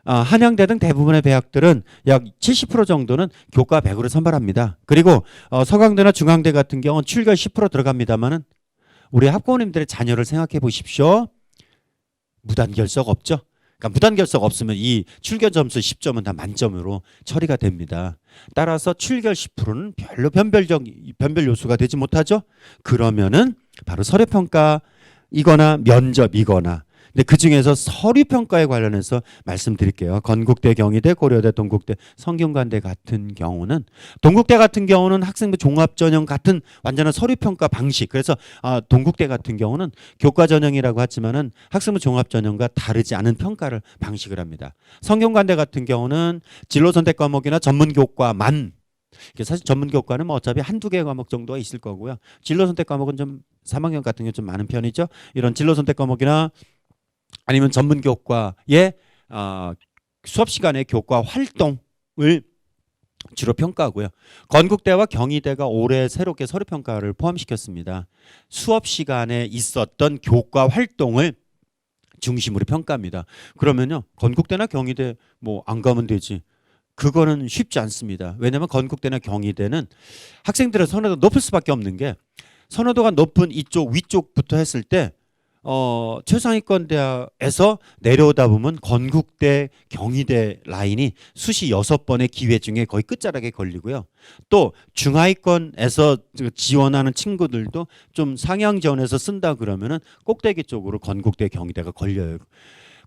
한양대 등 대부분의 대학들은 약 70% 정도는 교과 100으로 선발합니다. 그리고 서강대나 중앙대 같은 경우는 출결 10% 들어갑니다만은 우리 학부모님들의 자녀를 생각해 보십시오. 무단결석 없죠? 그러니까 무단결석 없으면 이 출결 점수 10점은 다 만점으로 처리가 됩니다. 따라서 출결 10%는 별로 변별 요소가 되지 못하죠. 그러면은 바로 서류평가이거나 면접이거나 근데 그중에서 서류평가에 관련해서 말씀드릴게요. 건국대, 경희대, 고려대, 동국대, 성균관대 같은 경우는 동국대 같은 경우는 학생부 종합전형 같은 완전한 서류평가 방식 그래서 동국대 같은 경우는 교과전형이라고 하지만은 학생부 종합전형과 다르지 않은 평가를 방식을 합니다. 성균관대 같은 경우는 진로선택 과목이나 전문교과만 사실 전문교과는 뭐 어차피 한두 개 과목 정도가 있을 거고요. 진로선택 과목은 좀 3학년 같은 게 좀 많은 편이죠. 이런 진로선택 과목이나 아니면 전문교과의 수업 시간의 교과 활동을 주로 평가하고요. 건국대와 경희대가 올해 새롭게 서류평가를 포함시켰습니다. 수업 시간에 있었던 교과 활동을 중심으로 평가합니다. 그러면요. 건국대나 경희대 뭐 안 가면 되지. 그거는 쉽지 않습니다. 왜냐하면 건국대나 경희대는 학생들의 선호도가 높을 수밖에 없는 게 선호도가 높은 이쪽 위쪽부터 했을 때 최상위권 대학에서 내려오다 보면 건국대, 경희대 라인이 수시 6번의 기회 중에 거의 끝자락에 걸리고요. 또 중하위권에서 지원하는 친구들도 좀 상향 지원해서 쓴다 그러면은 꼭대기 쪽으로 건국대, 경희대가 걸려요.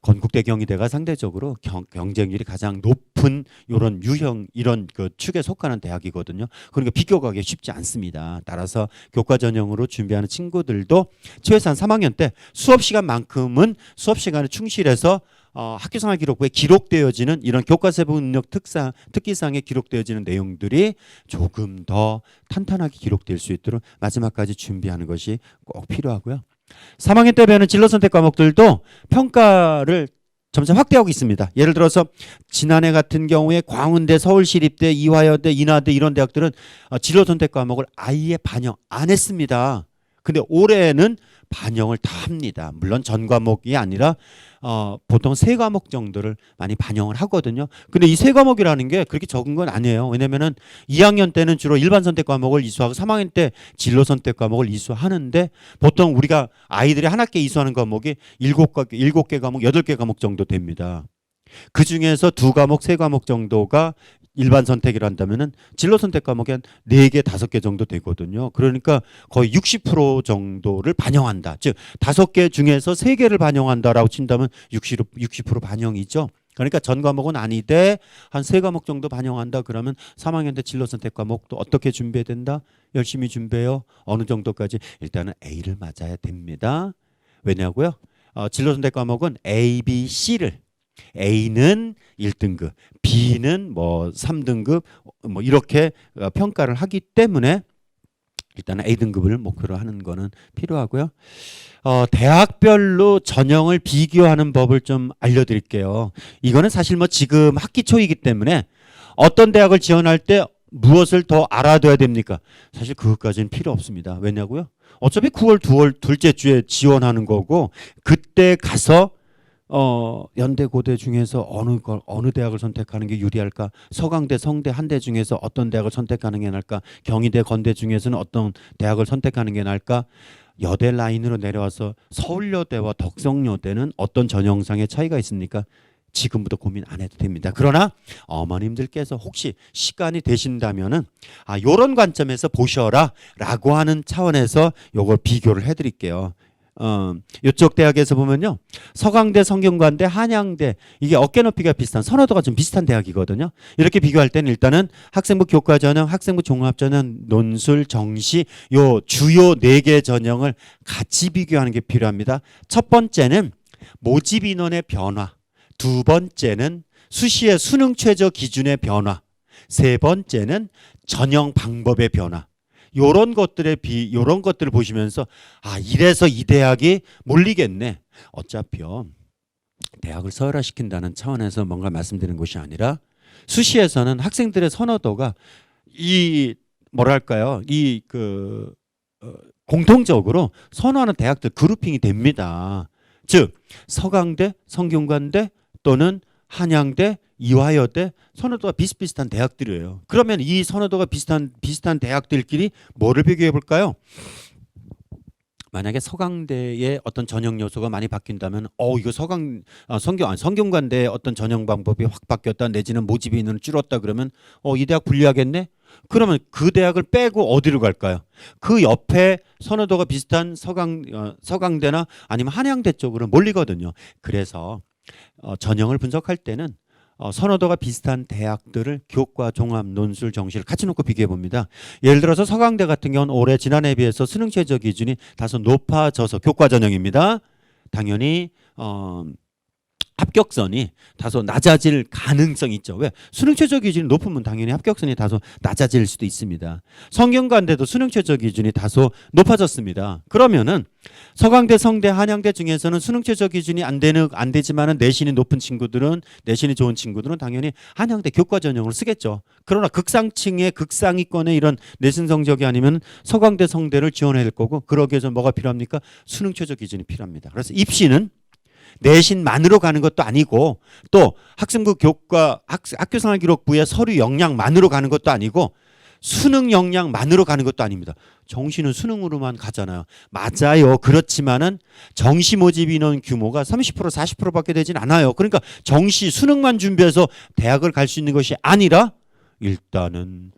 건국대, 경희대가 상대적으로 경쟁률이 가장 높은 이런 유형 이런 그 축에 속하는 대학이거든요. 그러니까 비교하기 쉽지 않습니다. 따라서 교과 전형으로 준비하는 친구들도 최소한 3학년 때 수업 시간만큼은 수업 시간에 충실해서 학교 생활 기록부에 기록되어지는 이런 교과세부 능력 특기사항에 기록되어지는 내용들이 조금 더 탄탄하게 기록될 수 있도록 마지막까지 준비하는 것이 꼭 필요하고요. 3학년 때 배우는 진로선택 과목들도 평가를 점점 확대하고 있습니다. 예를 들어서 지난해 같은 경우에 광운대, 서울시립대, 이화여대, 인하대 이런 대학들은 진로선택 과목을 아예 반영 안 했습니다. 근데 올해는 반영을 다 합니다. 물론 전 과목이 아니라 보통 3과목 정도를 많이 반영을 하거든요. 근데 이 3과목이라는 게 그렇게 적은 건 아니에요. 왜냐면은 2학년 때는 주로 일반 선택 과목을 이수하고 3학년 때 진로 선택 과목을 이수하는데 보통 우리가 아이들이 한 학기에 이수하는 과목이 7개 과목, 8개 과목 정도 됩니다. 그 중에서 2과목, 3과목 정도가 일반 선택이라 한다면은 진로 선택 과목이 한 4개, 5개 정도 되거든요. 그러니까 거의 60% 정도를 반영한다. 즉 5개 중에서 3개를 반영한다라고 친다면 60% 반영이죠. 그러니까 전 과목은 아니되 한 3과목 정도 반영한다 그러면 3학년 때 진로 선택 과목도 어떻게 준비해야 된다? 열심히 준비해요. 어느 정도까지? 일단은 A를 맞아야 됩니다. 왜냐고요? 진로 선택 과목은 A, B, C를 A는 1등급, B는 뭐 3등급 뭐 이렇게 평가를 하기 때문에 일단은 A등급을 목표로 하는 거는 필요하고요. 대학별로 전형을 비교하는 법을 좀 알려드릴게요. 이거는 사실 뭐 지금 학기 초이기 때문에 어떤 대학을 지원할 때 무엇을 더 알아둬야 됩니까? 사실 그것까지는 필요 없습니다. 왜냐고요? 어차피 9월, 9월 둘째 주에 지원하는 거고 그때 가서 연대 고대 중에서 어느 대학을 선택하는 게 유리할까? 서강대, 성대, 한대 중에서 어떤 대학을 선택하는 게 나을까? 경희대, 건대 중에서는 어떤 대학을 선택하는 게 나을까? 여대 라인으로 내려와서 서울여대와 덕성여대는 어떤 전형상의 차이가 있습니까? 지금부터 고민 안 해도 됩니다. 그러나 어머님들께서 혹시 시간이 되신다면은 요런 관점에서 보셔라 라고 하는 차원에서 요걸 비교를 해드릴게요. 이쪽 대학에서 보면요. 서강대, 성균관대, 한양대 이게 어깨 높이가 비슷한 선호도가 좀 비슷한 대학이거든요. 이렇게 비교할 때는 일단은 학생부 교과 전형, 학생부 종합 전형, 논술, 정시 요 주요 4개 전형을 같이 비교하는 게 필요합니다. 첫 번째는 모집 인원의 변화, 두 번째는 수시의 수능 최저 기준의 변화, 세 번째는 전형 방법의 변화. 요런 것들을 보시면서 이래서 이 대학이 몰리겠네. 어차피요. 대학을 서열화시킨다는 차원에서 뭔가 말씀드리는 것이 아니라 수시에서는 학생들의 선호도가 공통적으로 선호하는 대학들 그룹핑이 됩니다. 즉 서강대, 성균관대 또는 한양대, 이화여대 선호도가 비슷비슷한 대학들이에요. 그러면 이 선호도가 비슷한 대학들끼리 뭐를 비교해 볼까요? 만약에 서강대의 어떤 전형 요소가 많이 바뀐다면 이거 성균관대의 어떤 전형 방법이 확 바뀌었다 내지는 모집이 있는 줄었다 그러면 이 대학 불리하겠네? 그러면 그 대학을 빼고 어디로 갈까요? 그 옆에 선호도가 비슷한 서강대나 아니면 한양대 쪽으로 몰리거든요. 그래서 전형을 분석할 때는 선호도가 비슷한 대학들을 교과, 종합, 논술, 정시를 같이 놓고 비교해 봅니다. 예를 들어서 서강대 같은 경우는 올해 지난해에 비해서 수능 최저 기준이 다소 높아져서 교과 전형입니다. 당연히 합격선이 다소 낮아질 가능성이 있죠. 왜? 수능 최저 기준이 높으면 당연히 합격선이 다소 낮아질 수도 있습니다. 성균관대도 수능 최저 기준이 다소 높아졌습니다. 그러면은 서강대, 성대, 한양대 중에서는 수능 최저 기준이 안 되지만은 내신이 좋은 친구들은 당연히 한양대 교과 전형을 쓰겠죠. 그러나 극상층의 극상위권의 이런 내신 성적이 아니면 서강대, 성대를 지원해야 될 거고 그러기 위해서 뭐가 필요합니까? 수능 최저 기준이 필요합니다. 그래서 입시는 내신만으로 가는 것도 아니고 또 학생부 교과 학교생활기록부의 서류 역량만으로 가는 것도 아니고 수능 역량만으로 가는 것도 아닙니다. 정시는 수능으로만 가잖아요. 맞아요. 그렇지만은 정시 모집 인원 규모가 30% 40%밖에 되진 않아요. 그러니까 정시 수능만 준비해서 대학을 갈 수 있는 것이 아니라 일단은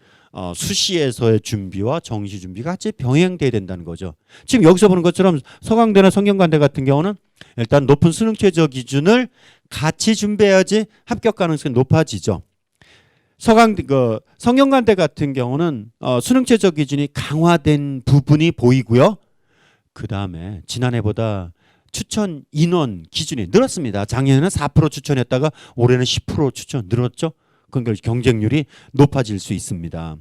수시에서의 준비와 정시 준비가 같이 병행돼야 된다는 거죠. 지금 여기서 보는 것처럼 서강대나 성균관대 같은 경우는 일단 높은 수능 최저 기준을 같이 준비해야지 합격 가능성이 높아지죠. 성균관대 같은 경우는 수능 최저 기준이 강화된 부분이 보이고요. 그 다음에 지난해보다 추천 인원 기준이 늘었습니다. 작년에는 4% 추천했다가 올해는 10% 추천 늘었죠. 그러니까 경쟁률이 높아질 수 있습니다.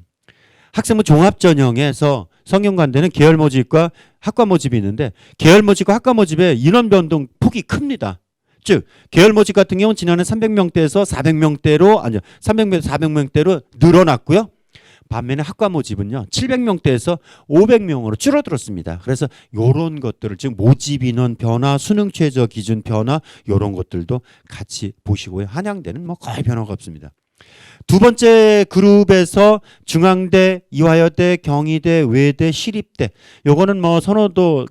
학생부 종합전형에서 성균관대는 계열 모집과 학과 모집이 있는데 계열 모집과 학과 모집의 인원 변동 폭이 큽니다. 즉 계열 모집 같은 경우는 지난해 300명대에서 400명대로 늘어났고요. 반면에 학과 모집은요 700명대에서 500명으로 줄어들었습니다. 그래서 이런 것들을 즉 모집 인원 변화, 수능 최저 기준 변화 이런 것들도 같이 보시고요. 한양대는 뭐 거의 변화가 없습니다. 두 번째 그룹에서 중앙대, 이화여대, 경희대, 외대, 시립대 요거는 뭐 선호도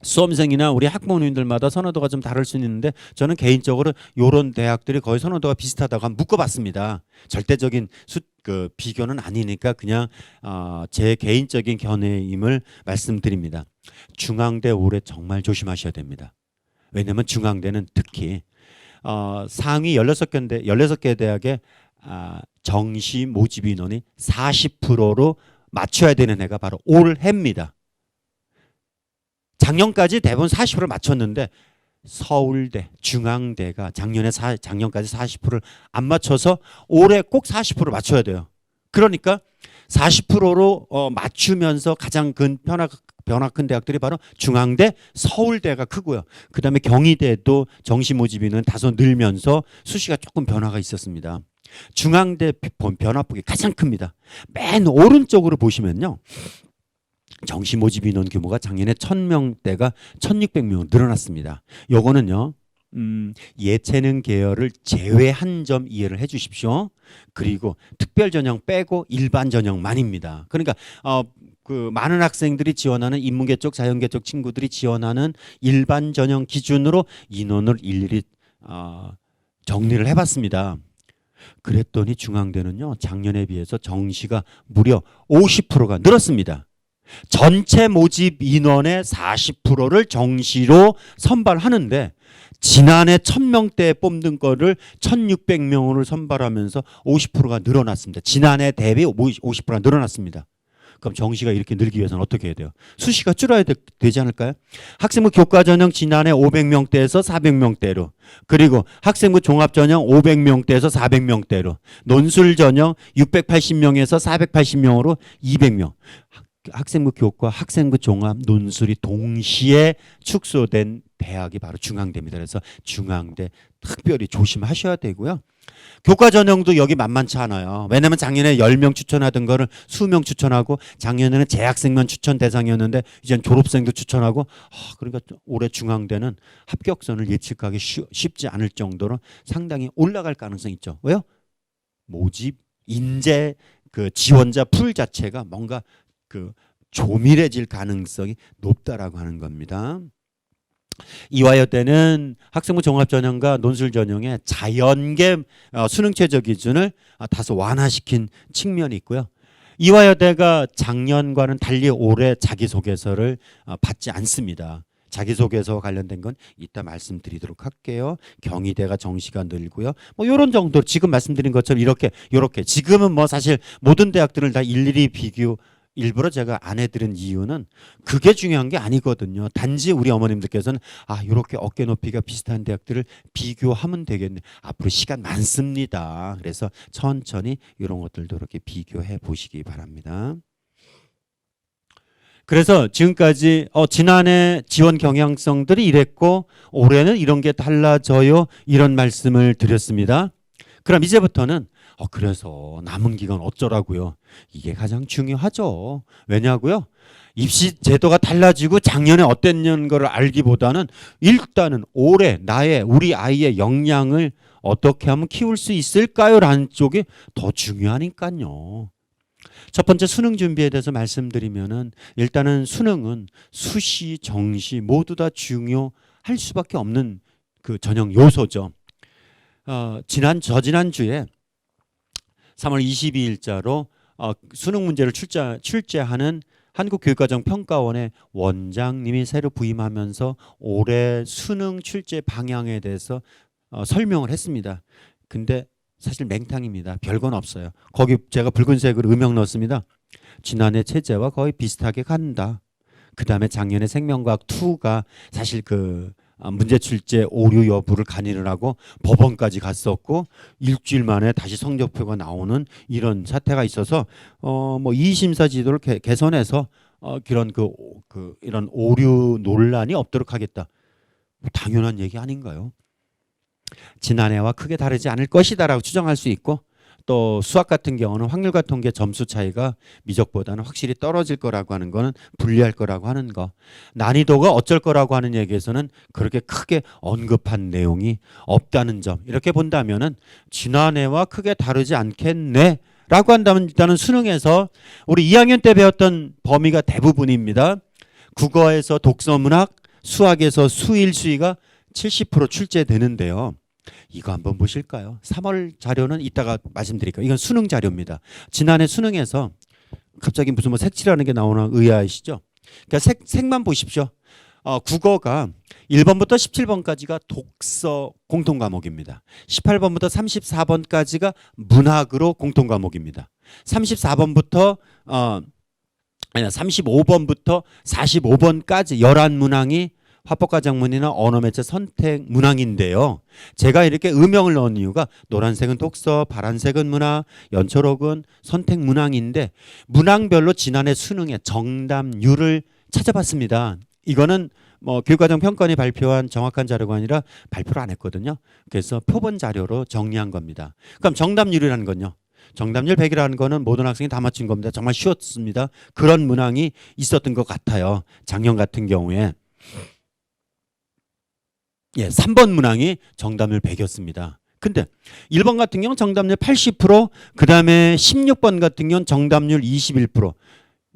수험생이나 우리 학부모님들마다 선호도가 좀 다를 수 있는데 저는 개인적으로 이런 대학들이 거의 선호도가 비슷하다고 한번 묶어봤습니다. 절대적인 비교는 아니니까 그냥 제 개인적인 견해임을 말씀드립니다. 중앙대 올해 정말 조심하셔야 됩니다. 왜냐하면 중앙대는 특히 상위 16개 대학의 정시 모집 인원이 40%로 맞춰야 되는 해가 바로 올해입니다. 작년까지 대부분 40%를 맞췄는데 서울대, 중앙대가 작년까지 40%를 안 맞춰서 올해 꼭 40% 맞춰야 돼요. 그러니까 40%로 맞추면서 가장 큰 변화 큰 대학들이 바로 중앙대, 서울대가 크고요. 그 다음에 경희대도 정시 모집인은 다소 늘면서 수시가 조금 변화가 있었습니다. 중앙대 변화폭이 가장 큽니다. 맨 오른쪽으로 보시면요. 정시 모집 인원 규모가 작년에 1000명대가 1600명으로 늘어났습니다. 요거는요. 예체능 계열을 제외한 점 이해를 해 주십시오. 그리고 특별 전형 빼고 일반 전형만입니다. 그러니까 많은 학생들이 지원하는 인문계 쪽, 자연계 쪽 친구들이 지원하는 일반 전형 기준으로 인원을 일일이 정리를 해봤습니다. 그랬더니 중앙대는요. 작년에 비해서 정시가 무려 50%가 늘었습니다. 전체 모집 인원의 40%를 정시로 선발하는데 지난해 1000명대에 뽑는 거를 1600명으로 선발하면서 50%가 늘어났습니다. 지난해 대비 50%가 늘어났습니다. 그럼 정시가 이렇게 늘기 위해서는 어떻게 해야 돼요? 수시가 줄어야 되지 않을까요? 학생부 교과전형 지난해 500명대에서 400명대로, 그리고 학생부 종합전형 500명대에서 400명대로, 논술전형 680명에서 480명으로 200명. 학생부 교과, 학생부 종합, 논술이 동시에 축소된 대학이 바로 중앙대입니다. 그래서 중앙대 특별히 조심하셔야 되고요. 교과 전형도 여기 만만치 않아요. 왜냐면 작년에 10명 추천하던 거를 수명 추천하고, 작년에는 재학생만 추천 대상이었는데 이제는 졸업생도 추천하고, 그러니까 올해 중앙대는 합격선을 예측하기 쉽지 않을 정도로 상당히 올라갈 가능성이 있죠. 왜요? 모집, 인재, 그 지원자 풀 자체가 뭔가 그 조밀해질 가능성이 높다라고 하는 겁니다. 이화여대는 학생부 종합전형과 논술전형의 자연계 수능 최저 기준을 다소 완화시킨 측면이 있고요. 이화여대가 작년과는 달리 올해 자기소개서를 받지 않습니다. 자기소개서와 관련된 건 이따 말씀드리도록 할게요. 경희대가 정시가 늘고요. 뭐 이런 정도 지금 말씀드린 것처럼 이렇게 지금은 뭐 사실 모든 대학들을 다 일일이 비교, 일부러 제가 안 해드린 이유는 그게 중요한 게 아니거든요. 단지 우리 어머님들께서는 이렇게 어깨 높이가 비슷한 대학들을 비교하면 되겠네. 앞으로 시간 많습니다. 그래서 천천히 이런 것들도 이렇게 비교해 보시기 바랍니다. 그래서 지금까지 지난해 지원 경향성들이 이랬고 올해는 이런 게 달라져요. 이런 말씀을 드렸습니다. 그럼 이제부터는 그래서 남은 기간 어쩌라고요? 이게 가장 중요하죠. 왜냐고요? 입시 제도가 달라지고 작년에 어땠냐는 걸 알기보다는 일단은 올해 우리 아이의 역량을 어떻게 하면 키울 수 있을까요? 라는 쪽이 더 중요하니까요. 첫 번째 수능 준비에 대해서 말씀드리면은 일단은 수능은 수시, 정시 모두 다 중요할 수밖에 없는 그 전형 요소죠. 저지난주에 3월 22일자로 수능 문제를 출제하는 한국교육과정평가원의 원장님이 새로 부임하면서 올해 수능 출제 방향에 대해서 설명을 했습니다. 근데 사실 맹탕입니다. 별건 없어요. 거기 제가 붉은색으로 음영 넣었습니다. 지난해 체제와 거의 비슷하게 간다. 그 다음에 작년에 생명과학 2가 사실 그 문제 출제 오류 여부를 간이를 하고 법원까지 갔었고 일주일 만에 다시 성적표가 나오는 이런 사태가 있어서 뭐 2심사 지도를 개선해서 이런 오류 논란이 없도록 하겠다. 당연한 얘기 아닌가요? 지난해와 크게 다르지 않을 것이다라고 추정할 수 있고, 또 수학 같은 경우는 확률과 통계 점수 차이가 미적보다는 확실히 떨어질 거라고 하는 거는 불리할 거라고 하는 거, 난이도가 어쩔 거라고 하는 얘기에서는 그렇게 크게 언급한 내용이 없다는 점, 이렇게 본다면은 지난해와 크게 다르지 않겠네 라고 한다면 일단은 수능에서 우리 2학년 때 배웠던 범위가 대부분입니다. 국어에서 독서문학, 수학에서 수일 수위가 70% 출제되는데요. 이거 한번 보실까요? 3월 자료는 이따가 말씀드릴게요. 이건 수능 자료입니다. 지난해 수능에서 갑자기 무슨 뭐 색칠하는 게 나오나 의아하시죠? 그러니까 색만 보십시오. 국어가 1번부터 17번까지가 독서 공통 과목입니다. 18번부터 34번까지가 문학으로 공통 과목입니다. 35번부터 45번까지 11문항이 화법과정문이나 언어매체 선택 문항인데요. 제가 이렇게 음영을 넣은 이유가 노란색은 독서, 파란색은 문학, 연초록은 선택 문항인데 문항별로 지난해 수능의 정답률을 찾아봤습니다. 이거는 뭐 교육과정평가원이 발표한 정확한 자료가 아니라 발표를 안 했거든요. 그래서 표본 자료로 정리한 겁니다. 그럼 정답률이라는 건요. 정답률 100이라는 거는 모든 학생이 다 맞춘 겁니다. 정말 쉬웠습니다. 그런 문항이 있었던 것 같아요. 작년 같은 경우에. 3번 문항이 정답률 100이었습니다. 근데 1번 같은 경우는 정답률 80%, 그 다음에 16번 같은 경우는 정답률 21%.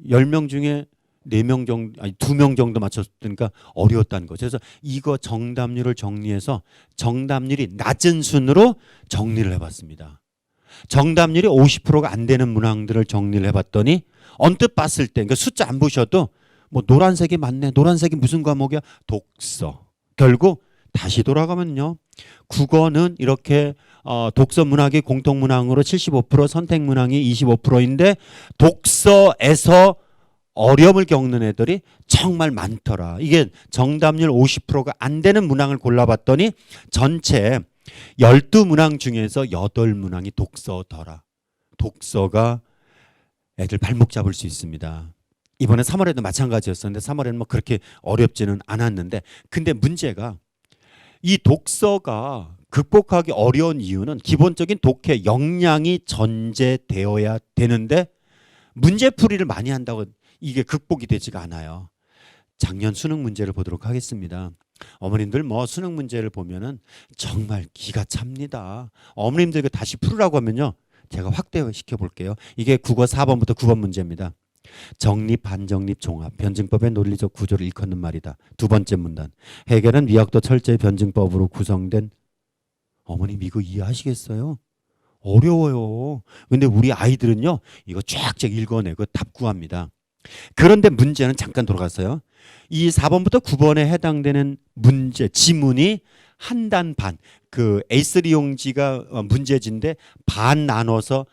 10명 중에 4명 정도, 2명 정도 맞췄으니까 어려웠다는 거죠. 그래서 이거 정답률을 정리해서 정답률이 낮은 순으로 정리를 해봤습니다. 정답률이 50%가 안 되는 문항들을 정리를 해봤더니 언뜻 봤을 때 그러니까 숫자 안 보셔도 뭐 노란색이 맞네. 노란색이 무슨 과목이야? 독서. 결국 다시 돌아가면요. 국어는 이렇게 독서 문학이 공통 문항으로 75%, 선택 문항이 25%인데 독서에서 어려움을 겪는 애들이 정말 많더라. 이게 정답률 50%가 안 되는 문항을 골라봤더니 전체 12문항 중에서 8문항이 독서더라. 독서가 애들 발목 잡을 수 있습니다. 이번에 3월에도 마찬가지였었는데 3월에는 뭐 그렇게 어렵지는 않았는데 근데 문제가 이 독서가 극복하기 어려운 이유는 기본적인 독해 역량이 전제되어야 되는데 문제풀이를 많이 한다고 이게 극복이 되지가 않아요. 작년 수능 문제를 보도록 하겠습니다. 어머님들 뭐 수능 문제를 보면은 정말 기가 찹니다. 어머님들 다시 풀으라고 하면요. 제가 확대시켜 볼게요. 이게 국어 4번부터 9번 문제입니다. 정립, 반정립, 종합, 변증법의 논리적 구조를 일컫는 말이다. 두 번째 문단. 해결은 미학도 철저히 변증법으로 구성된. 어머님 이거 이해하시겠어요? 어려워요. 근데 우리 아이들은요. 이거 쫙쫙 읽어내고 답 구합니다. 그런데 문제는 잠깐 돌아갔어요. 이 4번부터 9번에 해당되는 문제, 지문이 한 단 반. 그 A3 용지가 문제지인데 반 나눠서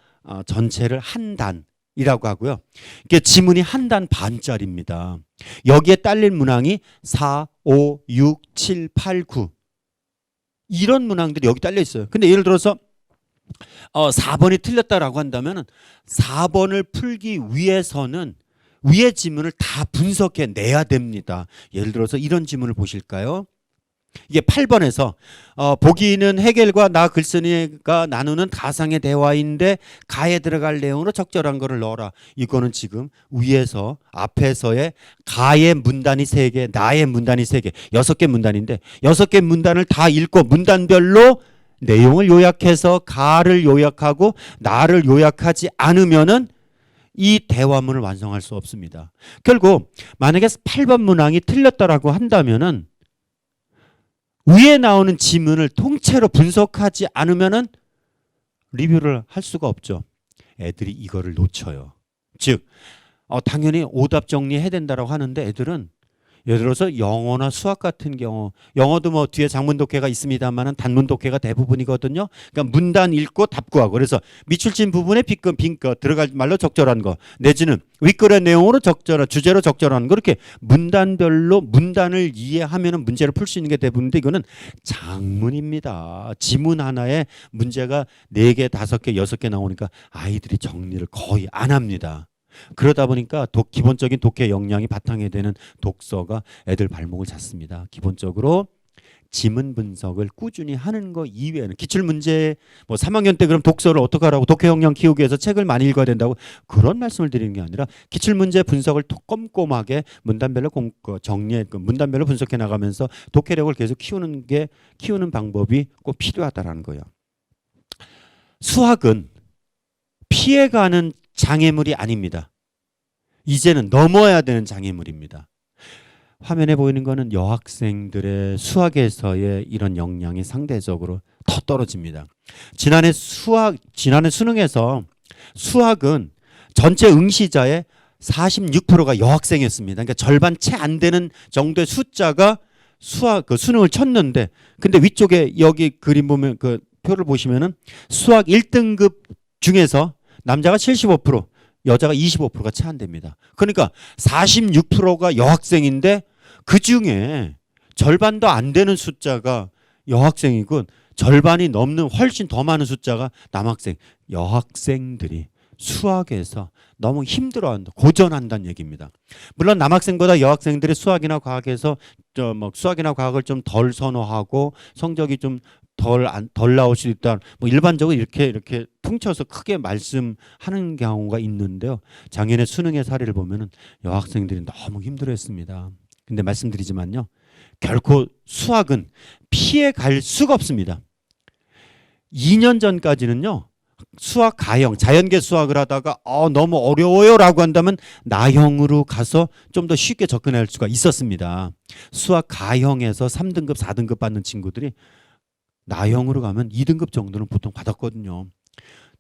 전체를 한 단이라고 하고요. 이게 지문이 한 단 반짜리입니다. 여기에 딸린 문항이 4, 5, 6, 7, 8, 9. 이런 문항들이 여기 딸려 있어요. 근데 예를 들어서 4번이 틀렸다라고 한다면 4번을 풀기 위해서는 위의 지문을 다 분석해 내야 됩니다. 예를 들어서 이런 지문을 보실까요? 이게 8번에서 보기는 해겔과 나 글쓴이가 나누는 가상의 대화인데 가에 들어갈 내용으로 적절한 거를 넣어라. 이거는 지금 위에서 앞에서의 가의 문단이 3개, 나의 문단이 3개, 6개 문단인데 6개 문단을 다 읽고 문단별로 내용을 요약해서 가를 요약하고 나를 요약하지 않으면은 이 대화문을 완성할 수 없습니다. 결국 만약에 8번 문항이 틀렸다라고 한다면은 위에 나오는 지문을 통째로 분석하지 않으면은 리뷰를 할 수가 없죠. 애들이 이거를 놓쳐요. 즉 당연히 오답 정리해야 된다라고 하는데 애들은 예를 들어서 영어나 수학 같은 경우 영어도 뭐 뒤에 장문 독해가 있습니다만은 단문 독해가 대부분이거든요. 그러니까 문단 읽고 답 구하고 그래서 밑줄친 부분에 빈것 들어갈 말로 적절한 거 내지는 윗글의 내용으로 적절한 주제로 적절한 거 이렇게 문단별로 문단을 이해하면은 문제를 풀 수 있는 게 대부분인데 이거는 장문입니다. 지문 하나에 문제가 4개, 5개, 6개 나오니까 아이들이 정리를 거의 안 합니다. 그러다 보니까 기본적인 독해 역량이 바탕이 되는 독서가 애들 발목을 잡습니다. 기본적으로 지문 분석을 꾸준히 하는 거 이외에는 기출문제 뭐 3학년 때 그럼 독서를 어떻게 하라고 독해 역량 키우기 위해서 책을 많이 읽어야 된다고 그런 말씀을 드리는 게 아니라 기출문제 분석을 꼼꼼하게 문단별로 정리해 문단별로 분석해 나가면서 독해력을 계속 키우는 방법이 꼭 필요하다라는 거예요. 수학은 피해가는 장애물이 아닙니다. 이제는 넘어야 되는 장애물입니다. 화면에 보이는 거는 여학생들의 수학에서의 이런 역량이 상대적으로 더 떨어집니다. 지난해 수능에서 수학은 전체 응시자의 46%가 여학생이었습니다. 그러니까 절반 채 안 되는 정도의 숫자가 수능을 쳤는데 근데 위쪽에 여기 그림 보면 그 표를 보시면은 수학 1등급 중에서 남자가 75%, 여자가 25%가 채 안 됩니다. 그러니까 46%가 여학생인데 그중에 절반도 안 되는 숫자가 여학생이고 절반이 넘는 훨씬 더 많은 숫자가 남학생, 여학생들이 수학에서 너무 힘들어한다, 고전한다는 얘기입니다. 물론 남학생보다 여학생들이 수학이나 과학에서 수학이나 과학을 좀 덜 선호하고 성적이 좀 덜 나올 수 있다. 뭐 일반적으로 이렇게 퉁쳐서 크게 말씀하는 경우가 있는데요. 작년에 수능의 사례를 보면은 여학생들이 너무 힘들어했습니다. 근데 말씀드리지만요, 결코 수학은 피해 갈 수가 없습니다. 2년 전까지는요, 수학 가형, 자연계 수학을 하다가 너무 어려워요라고 한다면 나형으로 가서 좀 더 쉽게 접근할 수가 있었습니다. 수학 가형에서 3등급, 4등급 받는 친구들이 나형으로 가면 2등급 정도는 보통 받았거든요.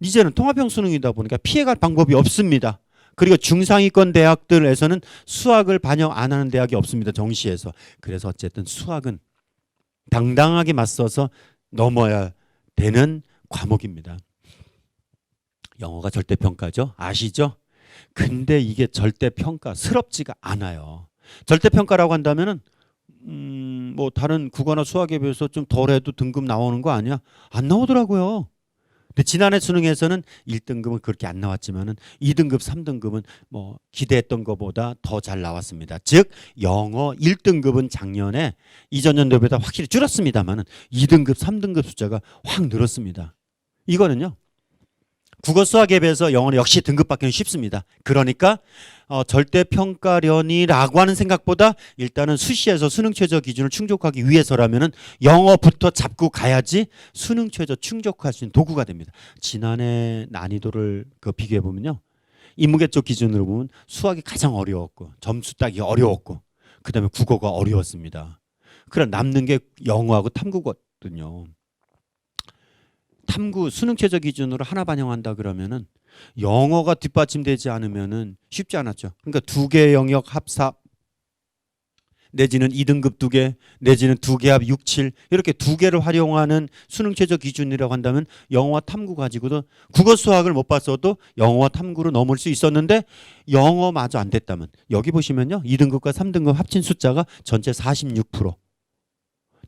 이제는 통합형 수능이다 보니까 피해갈 방법이 없습니다. 그리고 중상위권 대학들에서는 수학을 반영 안 하는 대학이 없습니다. 정시에서. 그래서 어쨌든 수학은 당당하게 맞서서 넘어야 되는 과목입니다. 영어가 절대평가죠. 아시죠? 근데 이게 절대평가스럽지가 않아요. 절대평가라고 한다면은 뭐 다른 국어나 수학에 비해서 좀 덜해도 등급 나오는 거 아니야? 안 나오더라고요. 근데 지난해 수능에서는 1등급은 그렇게 안 나왔지만은 2등급, 3등급은 뭐 기대했던 것보다 더 잘 나왔습니다. 즉 영어 1등급은 작년에 이전 연도보다 확실히 줄었습니다만은 2등급, 3등급 숫자가 확 늘었습니다. 이거는요. 국어 수학에 비해서 영어는 역시 등급 받기는 쉽습니다. 그러니까 절대평가련이라고 하는 생각보다 일단은 수시에서 수능 최저 기준을 충족하기 위해서라면은 영어부터 잡고 가야지 수능 최저 충족할 수 있는 도구가 됩니다. 지난해 난이도를 비교해 보면요. 인문계 쪽 기준으로 보면 수학이 가장 어려웠고 점수 따기 어려웠고 그다음에 국어가 어려웠습니다. 그럼 남는 게 영어하고 탐구거든요. 탐구 수능 최저 기준으로 하나 반영한다 그러면은 영어가 뒷받침되지 않으면은 쉽지 않았죠. 그러니까 두 개 영역 합삽 내지는 2등급 2개 내지는 2개 합 6, 7 이렇게 두 개를 활용하는 수능 최저 기준이라고 한다면 영어와 탐구 가지고도 국어 수학을 못 봤어도 영어와 탐구로 넘을 수 있었는데 영어마저 안 됐다면 여기 보시면요. 2등급과 3등급 합친 숫자가 전체 46%.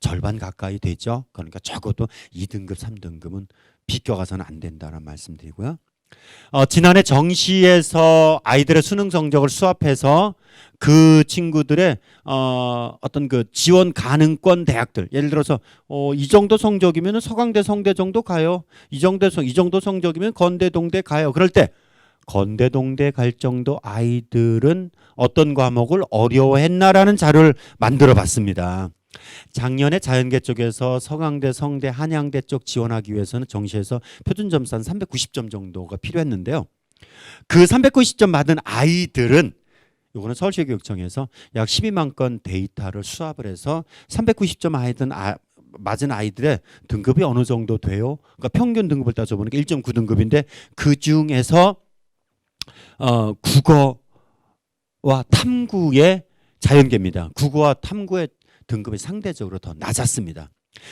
절반 가까이 되죠. 그러니까 적어도 2등급, 3등급은 비껴가서는 안 된다는 말씀드리고요. 지난해 정시에서 아이들의 수능 성적을 수합해서 그 친구들의 어떤 그 지원 가능권 대학들 예를 들어서 이 정도 성적이면 서강대, 성대 정도 가요. 이 정도 성적이면 건대, 동대 가요. 그럴 때 건대, 동대 갈 정도 아이들은 어떤 과목을 어려워했나라는 자료를 만들어 봤습니다. 작년에 자연계 쪽에서 서강대, 성대, 한양대 쪽 지원하기 위해서는 정시에서 표준점수 한 390점 정도가 필요했는데요. 그 390점 받은 아이들은 이거는 서울시교육청에서 약 12만 건 데이터를 수합을 해서 390점 맞은 아이들의 등급이 어느 정도 돼요? 그러니까 평균 등급을 따져보니까 1.9등급인데 그 중에서 국어와 탐구의 자연계입니다. 국어와 탐구의 등급이 상대적으로 더 낮았습니다.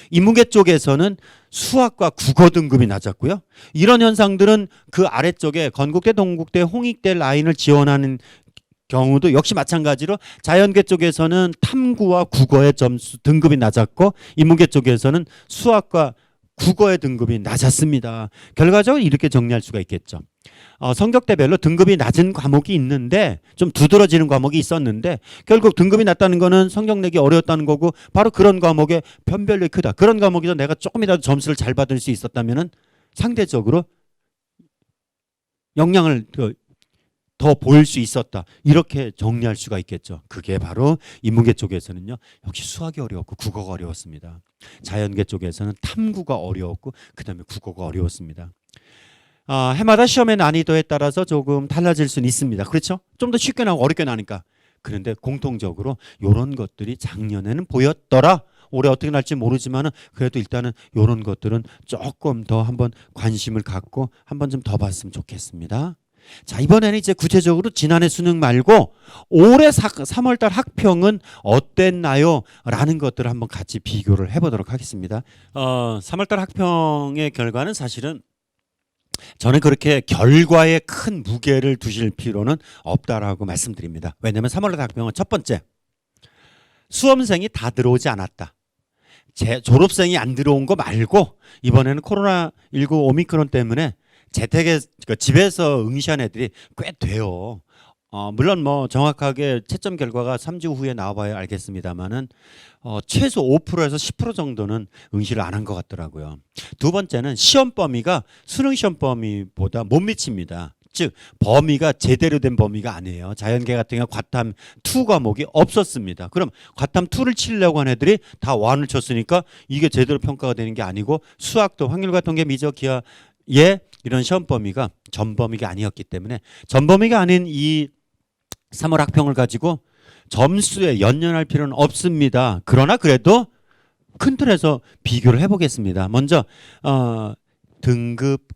인문계 쪽에서는 수학과 국어 등급이 낮았고요. 이런 현상들은 그 아래쪽에 건국대, 동국대, 홍익대 라인을 지원하는 경우도 역시 마찬가지로 자연계 쪽에서는 탐구와 국어의 점수 등급이 낮았고 인문계 쪽에서는 수학과 국어의 등급이 낮았습니다. 결과적으로 이렇게 정리할 수가 있겠죠. 성적대별로 등급이 낮은 과목이 있는데 좀 두드러지는 과목이 있었는데 결국 등급이 낮다는 거는 성적 내기 어려웠다는 거고 바로 그런 과목의 변별력이 크다. 그런 과목에서 내가 조금이라도 점수를 잘 받을 수 있었다면 상대적으로 역량을 더 보일 수 있었다. 이렇게 정리할 수가 있겠죠. 그게 바로 인문계 쪽에서는요. 역시 수학이 어려웠고 국어가 어려웠습니다. 자연계 쪽에서는 탐구가 어려웠고 그다음에 국어가 어려웠습니다. 해마다 시험의 난이도에 따라서 조금 달라질 수는 있습니다. 그렇죠? 좀 더 쉽게 나오고 어렵게 나니까. 그런데 공통적으로 이런 것들이 작년에는 보였더라. 올해 어떻게 날지 모르지만은 그래도 일단은 이런 것들은 조금 더 한번 관심을 갖고 한번 좀 더 봤으면 좋겠습니다. 자, 이번에는 이제 구체적으로 지난해 수능 말고 올해 3월달 학평은 어땠나요? 라는 것들을 한번 같이 비교를 해보도록 하겠습니다. 3월달 학평의 결과는 사실은 저는 그렇게 결과에 큰 무게를 두실 필요는 없다라고 말씀드립니다. 왜냐하면 3월달 학평은 첫 번째, 수험생이 다 들어오지 않았다. 졸업생이 안 들어온 거 말고 이번에는 코로나19 오미크론 때문에 재택에 집에서 응시한 애들이 꽤 돼요. 물론 뭐 정확하게 채점 결과가 3주 후에 나와봐야 알겠습니다만은 최소 5%에서 10% 정도는 응시를 안 한 것 같더라고요. 두 번째는 시험 범위가 수능 시험 범위보다 못 미칩니다. 즉 범위가 제대로 된 범위가 아니에요. 자연계 같은 경우 과탐 2 과목이 없었습니다. 그럼 과탐 2를 치려고 한 애들이 다 1을 쳤으니까 이게 제대로 평가가 되는 게 아니고 수학도 확률과 통계 미적 기하 이런 시험 범위가 전범위가 아니었기 때문에 전범위가 아닌 이 3월 학평을 가지고 점수에 연연할 필요는 없습니다. 그러나 그래도 큰 틀에서 비교를 해보겠습니다. 먼저 등급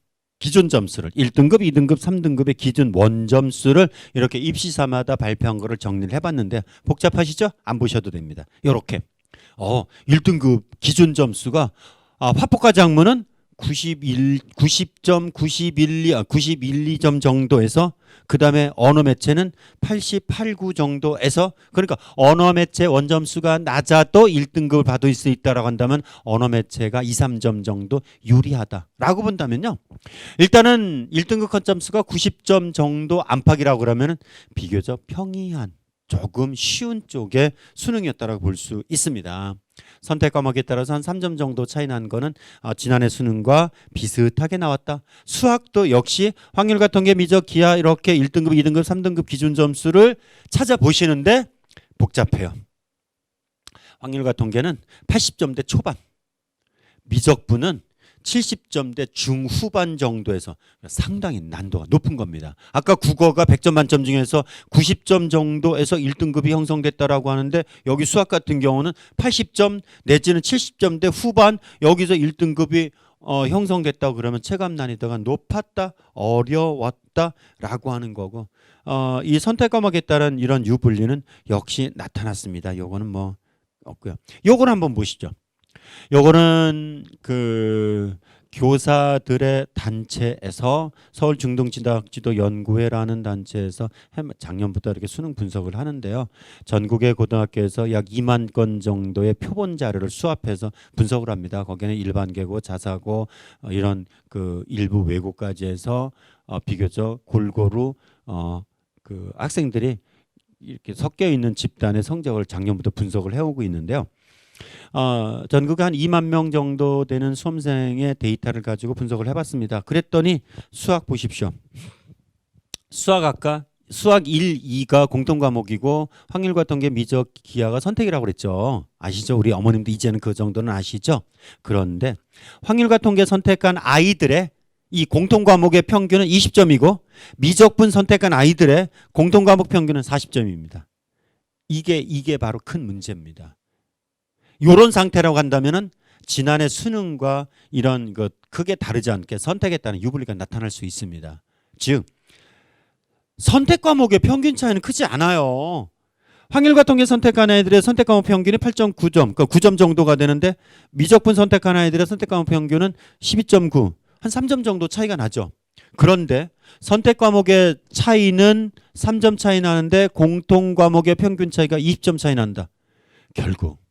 기준 점수를 1등급, 2등급, 3등급의 기준 원점수를 이렇게 입시사마다 발표한 거를 정리를 해봤는데 복잡하시죠? 안 보셔도 됩니다. 이렇게 1등급 기준 점수가 화법과 작문은 90점, 91.2점 정도에서 그 다음에 언어 매체는 88, 9 정도에서 그러니까 언어 매체 원점수가 낮아도 1등급을 받을 수 있다라고 한다면 언어 매체가 2, 3점 정도 유리하다라고 본다면요. 일단은 1등급 컨점수가 90점 정도 안팎이라고 그러면은 비교적 평이한 조금 쉬운 쪽의 수능이었다라고 볼 수 있습니다. 선택 과목에 따라서 한 3점 정도 차이 난 거는 지난해 수능과 비슷하게 나왔다. 수학도 역시 확률과 통계, 미적, 기하 이렇게 1등급, 2등급, 3등급 기준 점수를 찾아보시는데 복잡해요. 확률과 통계는 80점대 초반, 미적분은 70점대 중후반 정도에서 상당히 난도가 높은 겁니다. 아까 국어가 100점 만점 중에서 90점 정도에서 1등급이 형성됐다라고 하는데 여기 수학 같은 경우는 80점 내지는 70점대 후반 여기서 1등급이 형성됐다고 그러면 체감 난이도가 높았다, 어려웠다라고 하는 거고 이 선택 과목에 따른 이런 유분리는 역시 나타났습니다. 요거는 뭐 없고요. 요거는 한번 보시죠. 요거는 그 교사들의 단체에서 서울중등지도연구회라는 단체에서 작년부터 이렇게 수능 분석을 하는데요. 전국의 고등학교에서 약 2만 건 정도의 표본 자료를 수합해서 분석을 합니다. 거기는 일반계고, 자사고 이런 그 일부 외고까지 해서 비교적 골고루 그 학생들이 이렇게 섞여 있는 집단의 성적을 작년부터 분석을 해오고 있는데요. 전국에 한 2만 명 정도 되는 수험생의 데이터를 가지고 분석을 해봤습니다. 그랬더니 수학 보십시오. 수학 1, 2가 공통과목이고 확률과 통계, 미적, 기하가 선택이라고 그랬죠. 아시죠? 우리 어머님도 이제는 그 정도는 아시죠? 그런데 확률과 통계 선택한 아이들의 이 공통과목의 평균은 20점이고 미적분 선택한 아이들의 공통과목 평균은 40점입니다. 이게 바로 큰 문제입니다. 이런 상태라고 한다면은 지난해 수능과 이런 것 크게 다르지 않게 선택에 따른 유불리가 나타날 수 있습니다. 즉 선택 과목의 평균 차이는 크지 않아요. 확률과 통계 선택한 아이들의 선택 과목 평균이 8.9점, 그러니까 9점 정도가 되는데 미적분 선택한 아이들의 선택 과목 평균은 12.9, 한 3점 정도 차이가 나죠. 그런데 선택 과목의 차이는 3점 차이 나는데 공통 과목의 평균 차이가 20점 차이 난다. 결국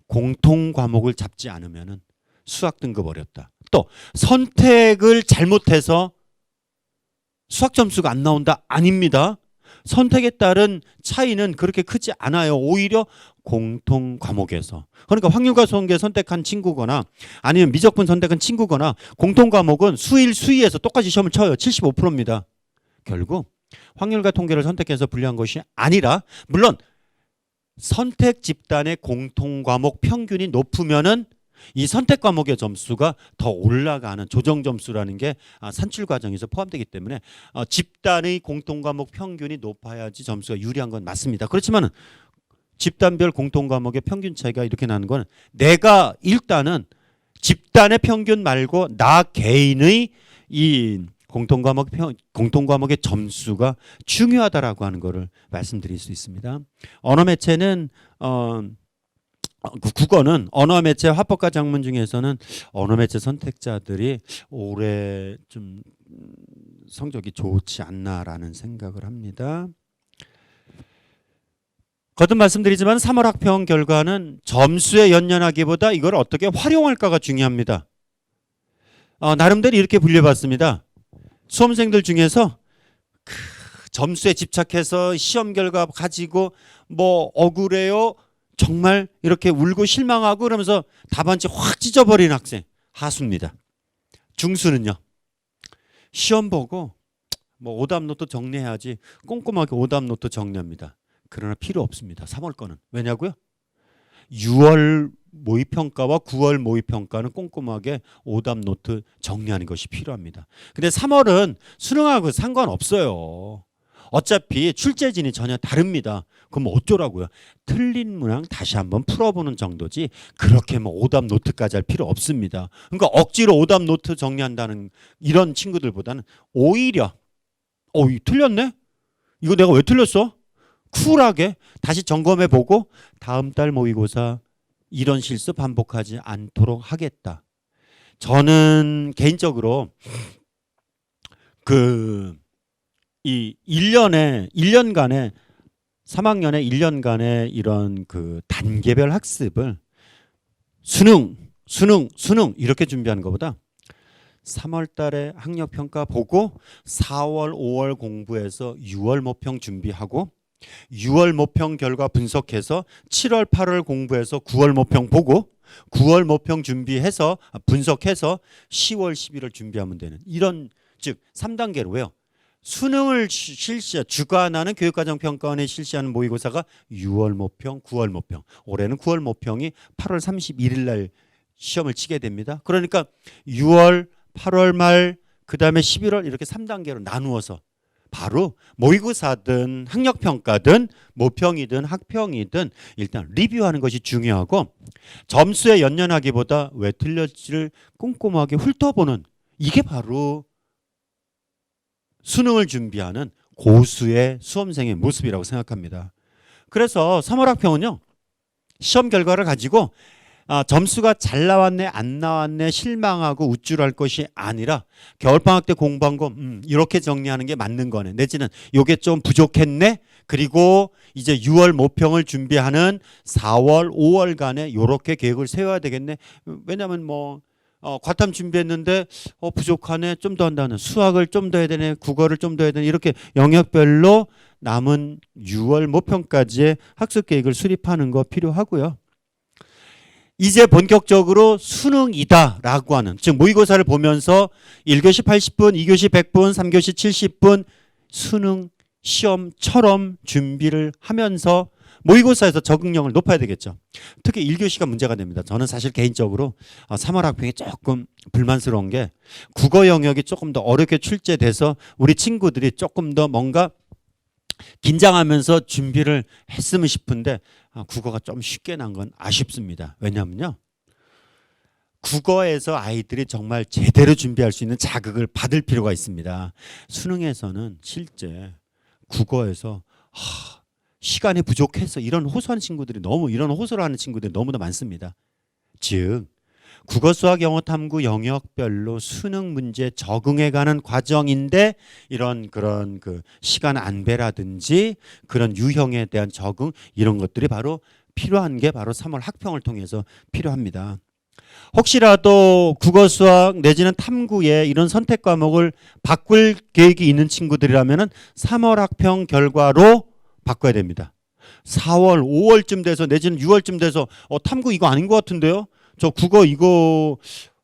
공통 과목을 잡지 않으면 수학 등급 어렵다. 또 선택을 잘못해서 수학 점수가 안 나온다? 아닙니다. 선택에 따른 차이는 그렇게 크지 않아요. 오히려 공통 과목에서. 그러니까 확률과 통계 선택한 친구거나 아니면 미적분 선택한 친구거나 공통 과목은 수의에서 똑같이 시험을 쳐요. 75%입니다. 결국 확률과 통계를 선택해서 분류한 것이 아니라 물론 선택 집단의 공통 과목 평균이 높으면은 이 선택 과목의 점수가 더 올라가는 조정 점수라는 게 산출 과정에서 포함되기 때문에 집단의 공통 과목 평균이 높아야지 점수가 유리한 건 맞습니다. 그렇지만은 집단별 공통 과목의 평균 차이가 이렇게 나는 건 내가 일단은 집단의 평균 말고 나 개인의 이 공통 과목의 점수가 중요하다라고 하는 것을 말씀드릴 수 있습니다. 언어 매체는 국어는 언어 매체 화법과 작문 중에서는 언어 매체 선택자들이 올해 좀 성적이 좋지 않나라는 생각을 합니다. 거듭 말씀드리지만 3월 학평 결과는 점수에 연연하기보다 이걸 어떻게 활용할까가 중요합니다. 나름대로 이렇게 분류해봤습니다. 수험생들 중에서 점수에 집착해서 시험 결과 가지고 뭐 억울해요 정말 이렇게 울고 실망하고 그러면서 답안지 확 찢어버린 학생 하수입니다. 중수는요. 시험 보고 뭐 오답노트 정리해야지 꼼꼼하게 오답노트 정리합니다. 그러나 필요 없습니다. 3월 거는. 왜냐고요? 6월 모의평가와 9월 모의평가는 꼼꼼하게 오답노트 정리하는 것이 필요합니다. 근데 3월은 수능하고 상관없어요. 어차피 출제진이 전혀 다릅니다. 그럼 어쩌라고요? 틀린 문항 다시 한번 풀어보는 정도지 그렇게 뭐 오답 노트까지 할 필요 없습니다. 그러니까 억지로 오답 노트 정리한다는 이런 친구들보다는 오히려 이거 틀렸네? 이거 내가 왜 틀렸어? 쿨하게 다시 점검해보고 다음 달 모의고사 이런 실수 반복하지 않도록 하겠다. 저는 개인적으로 이 1년간의 3학년에 1년간의 이런 그 단계별 학습을 수능 이렇게 준비하는 것보다 3월 달에 학력 평가 보고 4월, 5월 공부해서 6월 모평 준비하고 6월 모평 결과 분석해서 7월, 8월 공부해서 9월 모평 보고 9월 모평 준비해서 분석해서 10월, 11월 준비하면 되는 이런 즉 3단계로 왜요? 수능을 주관하는 교육과정평가원에 실시하는 모의고사가 6월 모평, 9월 모평. 올해는 9월 모평이 8월 31일 날 시험을 치게 됩니다. 그러니까 6월, 8월 말, 그 다음에 11월 이렇게 3단계로 나누어서 바로 모의고사든 학력평가든 모평이든 학평이든 일단 리뷰하는 것이 중요하고 점수에 연연하기보다 왜 틀렸지를 꼼꼼하게 훑어보는 이게 바로 수능을 준비하는 고수의 수험생의 모습이라고 생각합니다. 그래서 3월 학평은요. 시험 결과를 가지고 점수가 잘 나왔네 안 나왔네 실망하고 우쭐할 것이 아니라 겨울방학 때 공부한 거 이렇게 정리하는 게 맞는 거네. 내지는 이게 좀 부족했네. 그리고 이제 6월 모평을 준비하는 4월 5월간에 이렇게 계획을 세워야 되겠네. 왜냐하면 과탐 준비했는데 부족하네 좀 더 한다는 수학을 좀 더 해야 되네 국어를 좀 더 해야 되네 이렇게 영역별로 남은 6월 모평까지의 학습 계획을 수립하는 거 필요하고요. 이제 본격적으로 수능이다라고 하는 즉 모의고사를 보면서 1교시 80분, 2교시 100분, 3교시 70분 수능 시험처럼 준비를 하면서 모의고사에서 적응력을 높여야 되겠죠. 특히 1교시가 문제가 됩니다. 저는 사실 개인적으로 3월 학평이 조금 불만스러운 게 국어 영역이 조금 더 어렵게 출제돼서 우리 친구들이 조금 더 뭔가 긴장하면서 준비를 했으면 싶은데 국어가 좀 쉽게 난 건 아쉽습니다. 왜냐하면요. 국어에서 아이들이 정말 제대로 준비할 수 있는 자극을 받을 필요가 있습니다. 수능에서는 실제 국어에서 시간이 부족해서 이런 호소하는 친구들이 이런 호소를 하는 친구들이 너무나 많습니다. 즉 국어, 수학, 영어, 탐구 영역별로 수능 문제 적응해가는 과정인데 이런 그런 시간 안배라든지 그런 유형에 대한 적응 이런 것들이 바로 필요한 게 바로 3월 학평을 통해서 필요합니다. 혹시라도 국어, 수학 내지는 탐구에 이런 선택 과목을 바꿀 계획이 있는 친구들이라면 3월 학평 결과로 바꿔야 됩니다. 4월, 5월쯤 돼서 내지는 6월쯤 돼서 탐구 이거 아닌 것 같은데요? 저 국어 이거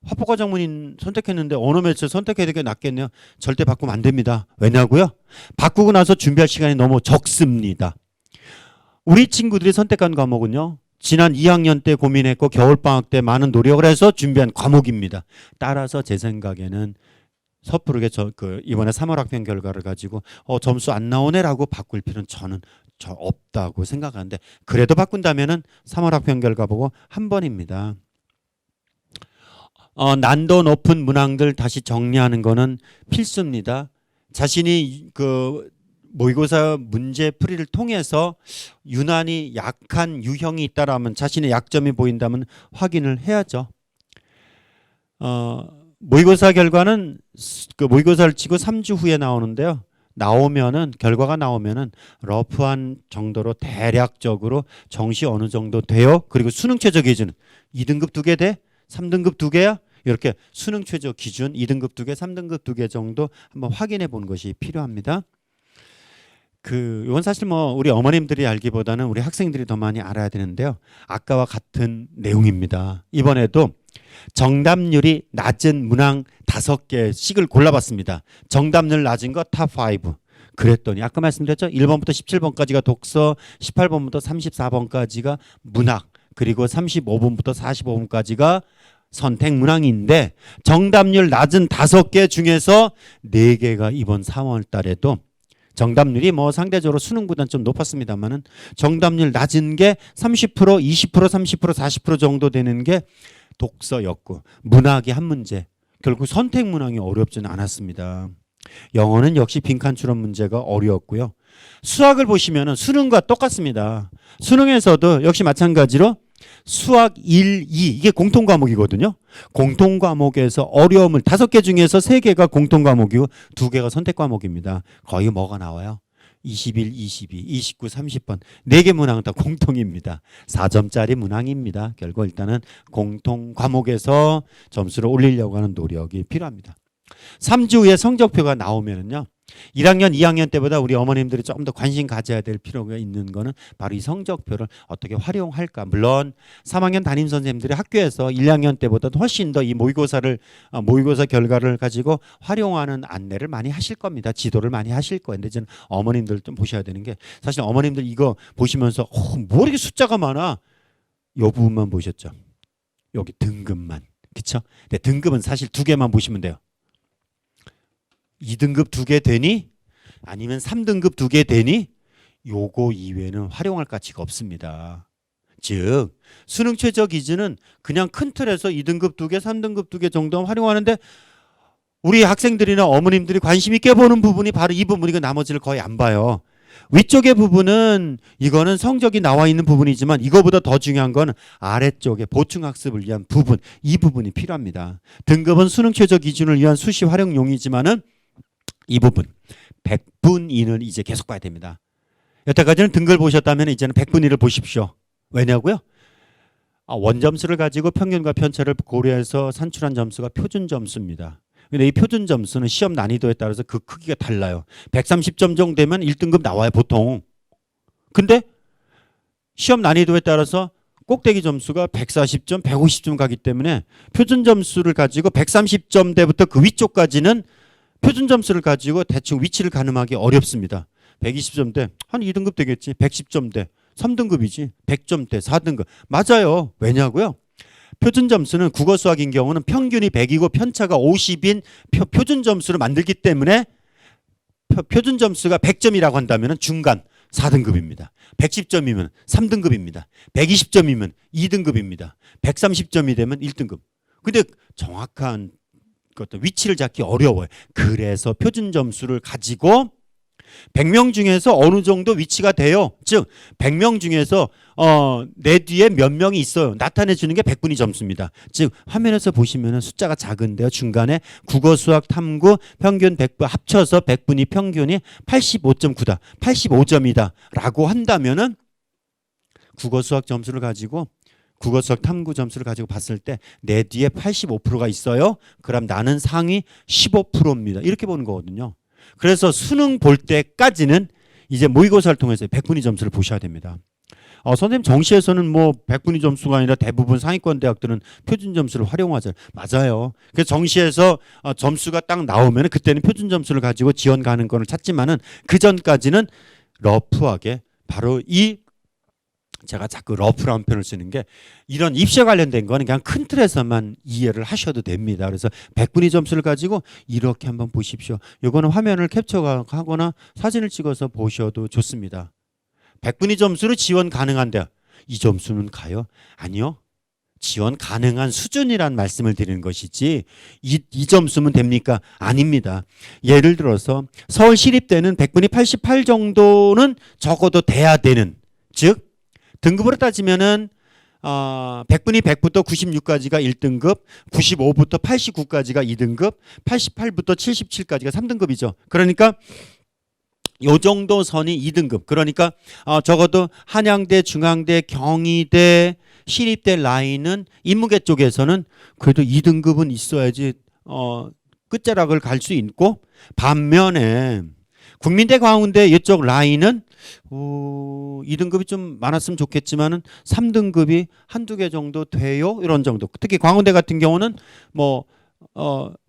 화법과정문인 선택했는데 언어 매체 선택해야 되게 낫겠네요. 절대 바꾸면 안 됩니다. 왜냐고요? 바꾸고 나서 준비할 시간이 너무 적습니다. 우리 친구들이 선택한 과목은요. 지난 2학년 때 고민했고 겨울방학 때 많은 노력을 해서 준비한 과목입니다. 따라서 제 생각에는 섣부르게 이번에 3월 학평 결과를 가지고 점수 안 나오네라고 바꿀 필요는 저는 없다고 생각하는데 그래도 바꾼다면은 3월 학평 결과 보고 한 번입니다. 난도 높은 문항들 다시 정리하는 거는 필수입니다. 자신이 모의고사 문제 풀이를 통해서 유난히 약한 유형이 있다라면 자신의 약점이 보인다면 확인을 해야죠. 모의고사 결과는 모의고사를 치고 3주 후에 나오는데요. 결과가 나오면은 러프한 정도로 대략적으로 정시 어느 정도 돼요. 그리고 수능 최저 기준은 2등급 2개 돼? 3등급 2개야? 이렇게 수능 최저 기준 2등급 2개, 3등급 2개 정도 한번 확인해 보는 것이 필요합니다. 이건 사실 우리 어머님들이 알기보다는 우리 학생들이 더 많이 알아야 되는데요. 아까와 같은 내용입니다. 이번에도 정답률이 낮은 문항 5개씩을 골라봤습니다. 정답률 낮은 거 탑 5. 그랬더니 아까 말씀드렸죠. 1번부터 17번까지가 독서, 18번부터 34번까지가 문학, 그리고 35번부터 45번까지가 선택 문항인데 정답률 낮은 5개 중에서 4개가 이번 3월 달에도 정답률이 뭐 상대적으로 수능보다는 좀 높았습니다만은 정답률 낮은 게 30%, 20%, 30%, 40% 정도 되는 게 독서였고 문학이 한 문제. 결국 선택 문항이 어렵지는 않았습니다. 영어는 역시 빈칸 추론 문제가 어려웠고요. 수학을 보시면은 수능과 똑같습니다. 수능에서도 역시 마찬가지로 수학 1, 2 이게 공통 과목이거든요. 공통 과목에서 어려움을 5개 중에서 3개가 공통 과목이고 2개가 선택 과목입니다. 거의 뭐가 나와요? 21, 22, 29, 30번 4개 문항 다 공통입니다. 4점짜리 문항입니다. 결국 일단은 공통 과목에서 점수를 올리려고 하는 노력이 필요합니다. 3주 후에 성적표가 나오면은요. 1학년, 2학년 때보다 우리 어머님들이 조금 더 관심 가져야 될 필요가 있는 거는 바로 이 성적표를 어떻게 활용할까. 물론 3학년 담임 선생님들이 학교에서 1, 2학년 때보다 훨씬 더 이 모의고사 결과를 가지고 활용하는 안내를 많이 하실 겁니다. 지도를 많이 하실 거예요. 근데 저는 어머님들 좀 보셔야 되는 게 사실 어머님들 이거 보시면서 뭐 이렇게 숫자가 많아. 이 부분만 보셨죠. 여기 등급만. 그렇죠? 근데 등급은 사실 2개만 보시면 돼요. 2등급 2개 되니? 아니면 3등급 2개 되니? 요거 이외에는 활용할 가치가 없습니다. 즉 수능 최저 기준은 그냥 큰 틀에서 2등급 2개, 3등급 2개 정도 활용하는데 우리 학생들이나 어머님들이 관심 있게 보는 부분이 바로 이 부분이고 나머지를 거의 안 봐요. 위쪽의 부분은 이거는 성적이 나와 있는 부분이지만 이거보다 더 중요한 건 아래쪽에 보충학습을 위한 부분, 이 부분이 필요합니다. 등급은 수능 최저 기준을 위한 수시 활용용이지만은 이 부분 100분 이는 이제 계속 봐야 됩니다. 여태까지는 등급을 보셨다면 이제는 100분 이를 보십시오. 왜냐고요? 원점수를 가지고 평균과 편차를 고려해서 산출한 점수가 표준 점수입니다. 근데 이 표준 점수는 시험 난이도에 따라서 그 크기가 달라요. 130점 정도 되면 1등급 나와요, 보통. 근데 시험 난이도에 따라서 꼭대기 점수가 140점, 150점 가기 때문에 표준 점수를 가지고 130점대부터 그 위쪽까지는 표준 점수를 가지고 대충 위치를 가늠하기 어렵습니다. 120점대 한 2등급 되겠지. 110점대 3등급이지. 100점대 4등급. 맞아요. 왜냐고요? 표준 점수는 국어 수학인 경우는 평균이 100이고 편차가 50인 표준 점수를 만들기 때문에 표준 점수가 100점이라고 한다면 중간 4등급입니다. 110점이면 3등급입니다. 120점이면 2등급입니다. 130점이 되면 1등급. 근데 정확한 어떤 위치를 잡기 어려워요. 그래서 표준 점수를 가지고 100명 중에서 어느 정도 위치가 돼요. 즉 100명 중에서 내 뒤에 몇 명이 있어요. 나타내 주는 게 100분위 점수입니다. 즉 화면에서 보시면 숫자가 작은데요. 중간에 국어, 수학, 탐구 평균 100분 합쳐서 100분위 평균이 85.9다. 85점이다. 라고 한다면은 국어, 수학 점수를 가지고 국어 수학 탐구 점수를 가지고 봤을 때 내 뒤에 85%가 있어요. 그럼 나는 상위 15%입니다. 이렇게 보는 거거든요. 그래서 수능 볼 때까지는 이제 모의고사를 통해서 100분위 점수를 보셔야 됩니다. 선생님 정시에서는 뭐 100분위 점수가 아니라 대부분 상위권 대학들은 표준 점수를 활용하죠. 맞아요. 그래서 정시에서 점수가 딱 나오면 그때는 표준 점수를 가지고 지원 가능권을 찾지만은 그 전까지는 러프하게 바로 이 제가 자꾸 러프라는 표현을 쓰는 게 이런 입시에 관련된 거는 그냥 큰 틀에서만 이해를 하셔도 됩니다. 그래서 100분위 점수를 가지고 이렇게 한번 보십시오. 이거는 화면을 캡처하거나 사진을 찍어서 보셔도 좋습니다. 100분위 점수로 지원 가능한데 이 점수는 가요? 아니요. 지원 가능한 수준이란 말씀을 드리는 것이지 이 점수면 됩니까? 아닙니다. 예를 들어서 서울시립대는 100분위 88 정도는 적어도 돼야 되는, 즉 등급으로 따지면은 100분위 100부터 96까지가 1등급, 95부터 89까지가 2등급, 88부터 77까지가 3등급이죠. 그러니까 요 정도 선이 2등급. 그러니까 적어도 한양대, 중앙대, 경희대, 시립대 라인은 인문계 쪽에서는 그래도 2등급은 있어야지 끝자락을 갈 수 있고, 반면에 국민대, 광운대 이쪽 라인은 2등급이 좀 많았으면 좋겠지만은 3등급이 한두 개 정도 돼요. 이런 정도. 특히 광운대 같은 경우는 뭐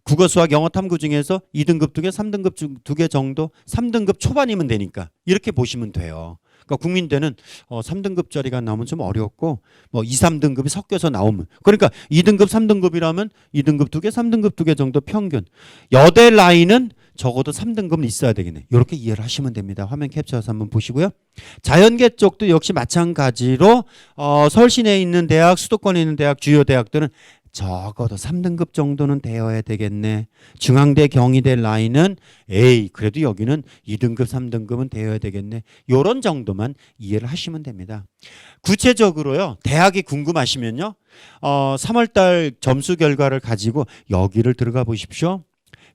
국어, 수학, 영어, 탐구 중에서 2등급 2개, 3등급 2개 정도, 3등급 초반이면 되니까 이렇게 보시면 돼요. 그러니까 국민대는 3등급짜리가 나오면 좀 어렵고 뭐 2, 3등급이 섞여서 나오면, 그러니까 2등급, 3등급이라면 2등급 2개, 3등급 2개 정도 평균. 여대 라인은 적어도 3등급은 있어야 되겠네. 이렇게 이해를 하시면 됩니다. 화면 캡처해서 한번 보시고요. 자연계 쪽도 역시 마찬가지로 서울 시내에 있는 대학, 수도권에 있는 대학, 주요 대학들은 적어도 3등급 정도는 되어야 되겠네. 중앙대, 경희대 라인은 그래도 여기는 2등급, 3등급은 되어야 되겠네. 요런 정도만 이해를 하시면 됩니다. 구체적으로요. 대학이 궁금하시면요. 3월달 점수 결과를 가지고 여기를 들어가 보십시오.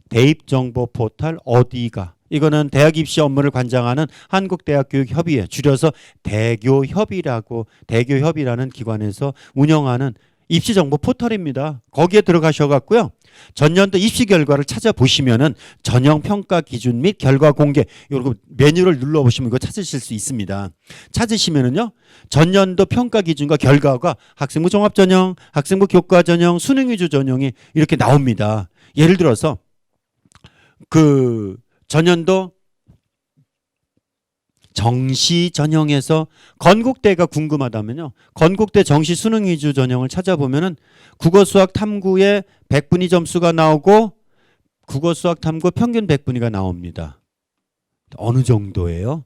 대입정보 포털 어디가. 이거는 대학 입시 업무를 관장하는 한국대학교육협의회, 줄여서 대교협이라는 기관에서 운영하는 입시정보 포털입니다. 거기에 들어가셔갖고요. 전년도 입시 결과를 찾아보시면은 전형 평가 기준 및 결과 공개 요거 메뉴를 눌러보시면 이거 찾으실 수 있습니다. 찾으시면은요. 전년도 평가 기준과 결과가 학생부 종합 전형, 학생부 교과 전형, 수능 위주 전형이 이렇게 나옵니다. 예를 들어서 그 전년도 정시 전형에서 건국대가 궁금하다면요. 건국대 정시 수능 위주 전형을 찾아보면은 국어 수학 탐구에 100분위 점수가 나오고 국어 수학 탐구 평균 100분위가 나옵니다. 어느 정도예요?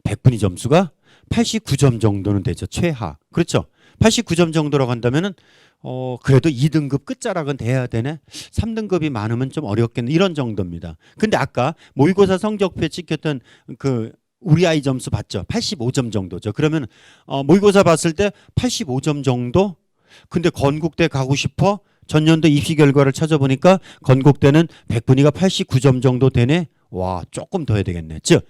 100분위 점수가 89점 정도는 되죠. 최하. 그렇죠. 89점 정도라고 한다면은 그래도 2등급 끝자락은 돼야 되네. 3등급이 많으면 좀 어렵겠네. 이런 정도입니다. 근데 아까 모의고사 성적표에 찍혔던 그 우리 아이 점수 봤죠? 85점 정도죠. 그러면 모의고사 봤을 때 85점 정도? 근데 건국대 가고 싶어? 전년도 입시 결과를 찾아보니까 건국대는 100분위가 89점 정도 되네? 와, 조금 더 해야 되겠네. 즉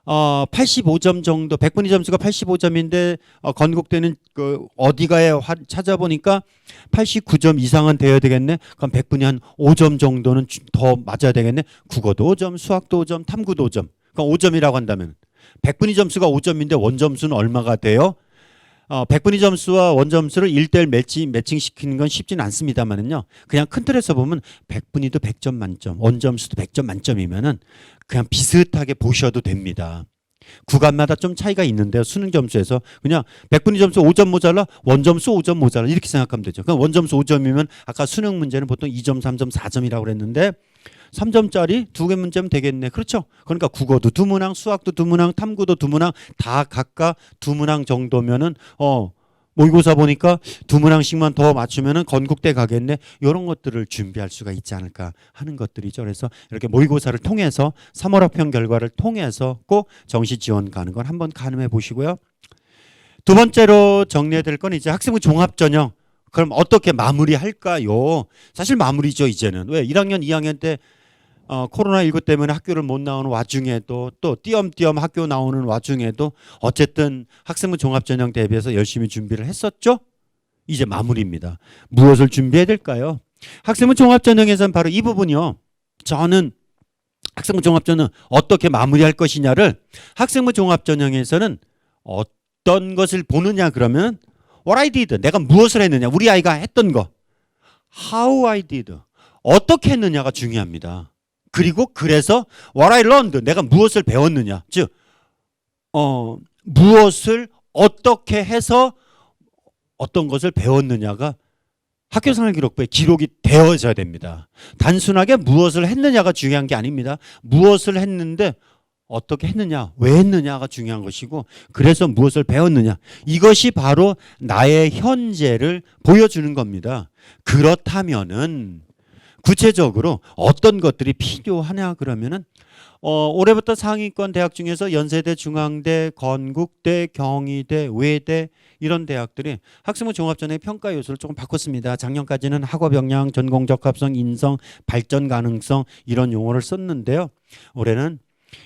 85점 정도, 100분위 점수가 85점인데 건국대는 그 어디가에 찾아보니까 89점 이상은 돼야 되겠네. 그럼 100분위 한 5점 정도는 더 맞아야 되겠네. 국어도 5점, 수학도 5점, 탐구도 5점. 그럼 5점이라고 한다면 100분위 점수가 5점인데 원점수는 얼마가 돼요? 100분위 점수와 원점수를 1대1 매칭시키는 건 쉽지는 않습니다만은요. 그냥 큰 틀에서 보면 100분위도 100점 만점, 원점수도 100점 만점이면은 그냥 비슷하게 보셔도 됩니다. 구간마다 좀 차이가 있는데요. 수능 점수에서 그냥 100분위 점수 5점 모자라, 원점수 5점 모자라 이렇게 생각하면 되죠. 그럼 원점수 5점이면 아까 수능 문제는 보통 2점, 3점, 4점이라고 그랬는데 3점짜리 2개 문제면 되겠네. 그렇죠? 그러니까 국어도 2문항, 수학도 2문항, 탐구도 2문항 다 각각 2문항 정도면은 모의고사 보니까 2문항씩만 더 맞추면은 건국대 가겠네. 이런 것들을 준비할 수가 있지 않을까 하는 것들이죠. 그래서 이렇게 모의고사를 통해서 3월 학평 결과를 통해서 꼭 정시 지원 가는 걸 한번 가늠해 보시고요. 두 번째로 정리해야 될 건 이제 학생부 종합 전형. 그럼 어떻게 마무리할까요? 사실 마무리죠, 이제는. 왜? 1학년, 2학년 때 코로나19 때문에 학교를 못 나오는 와중에도 또 띄엄띄엄 학교 나오는 와중에도 어쨌든 학생부 종합전형 대비해서 열심히 준비를 했었죠? 이제 마무리입니다. 무엇을 준비해야 될까요? 학생부 종합전형에서는 바로 이 부분이요. 저는 학생부 종합전형 어떻게 마무리할 것이냐를 학생부 종합전형에서는 어떤 것을 보느냐 그러면 What I did. 내가 무엇을 했느냐. 우리 아이가 했던 거. How I did. 어떻게 했느냐가 중요합니다. 그리고 그래서 What I learned. 내가 무엇을 배웠느냐. 즉 무엇을 어떻게 해서 어떤 것을 배웠느냐가 학교생활기록부에 기록이 되어져야 됩니다. 단순하게 무엇을 했느냐가 중요한 게 아닙니다. 무엇을 했는데 어떻게 했느냐, 왜 했느냐가 중요한 것이고 그래서 무엇을 배웠느냐. 이것이 바로 나의 현재를 보여주는 겁니다. 그렇다면은 구체적으로 어떤 것들이 필요하냐 그러면은 올해부터 상위권 대학 중에서 연세대, 중앙대, 건국대, 경희대, 외대 이런 대학들이 학생부 종합전형 평가 요소를 조금 바꿨습니다. 작년까지는 학업 역량, 전공 적합성, 인성, 발전 가능성 이런 용어를 썼는데요. 올해는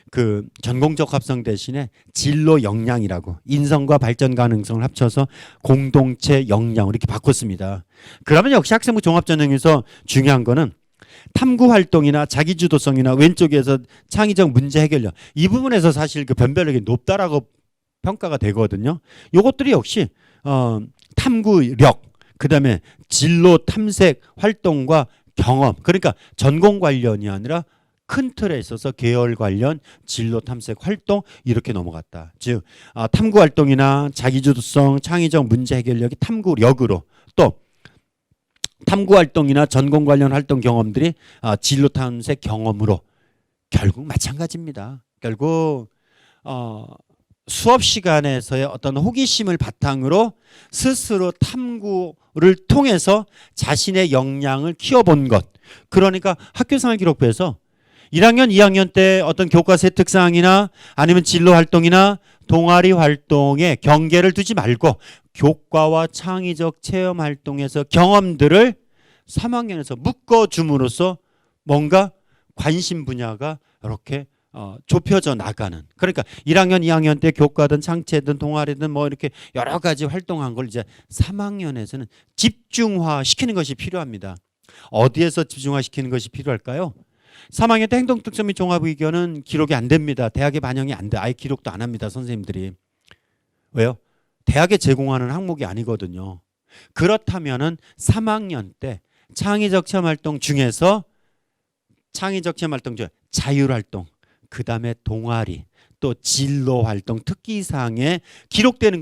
그 전공 적합성 대신에 진로 역량이라고 인성과 발전 가능성을 합쳐서 공동체 역량 이렇게 바꿨습니다. 그러면 역시 학생부 종합전형에서 중요한 거는 탐구 활동이나 자기주도성이나 왼쪽에서 창의적 문제 해결력 이 부분에서 사실 그 변별력이 높다라고 평가가 되거든요. 이것들이 역시 탐구력 그다음에 진로 탐색 활동과 경험 그러니까 전공 관련이 아니라 큰 틀에 있어서 계열 관련 진로 탐색 활동 이렇게 넘어갔다. 즉 탐구 활동이나 자기주도성, 창의적 문제 해결력이 탐구력으로 또 탐구 활동이나 전공 관련 활동 경험들이 진로 탐색 경험으로 결국 마찬가지입니다. 결국 수업 시간에서의 어떤 호기심을 바탕으로 스스로 탐구를 통해서 자신의 역량을 키워본 것. 그러니까 학교생활기록부에서 1학년, 2학년 때 어떤 교과서의 특성이나 아니면 진로 활동이나 동아리 활동에 경계를 두지 말고 교과와 창의적 체험 활동에서 경험들을 3학년에서 묶어줌으로써 뭔가 관심 분야가 이렇게 좁혀져 나가는. 그러니까 1학년, 2학년 때 교과든 창체든 동아리든 뭐 이렇게 여러 가지 활동한 걸 이제 3학년에서는 집중화 시키는 것이 필요합니다. 어디에서 집중화 시키는 것이 필요할까요? 3학년 때 행동특성 및 종합의견은 기록이 안 됩니다. 대학에 반영이 안 돼. 아예 기록도 안 합니다. 선생님들이. 왜요? 대학에 제공하는 항목이 아니거든요. 그렇다면은 3학년 때 창의적 체험 활동 중에서 창의적 체험 활동 중에 자율활동, 그 다음에 동아리, 또 진로 활동 특기사항에 기록되는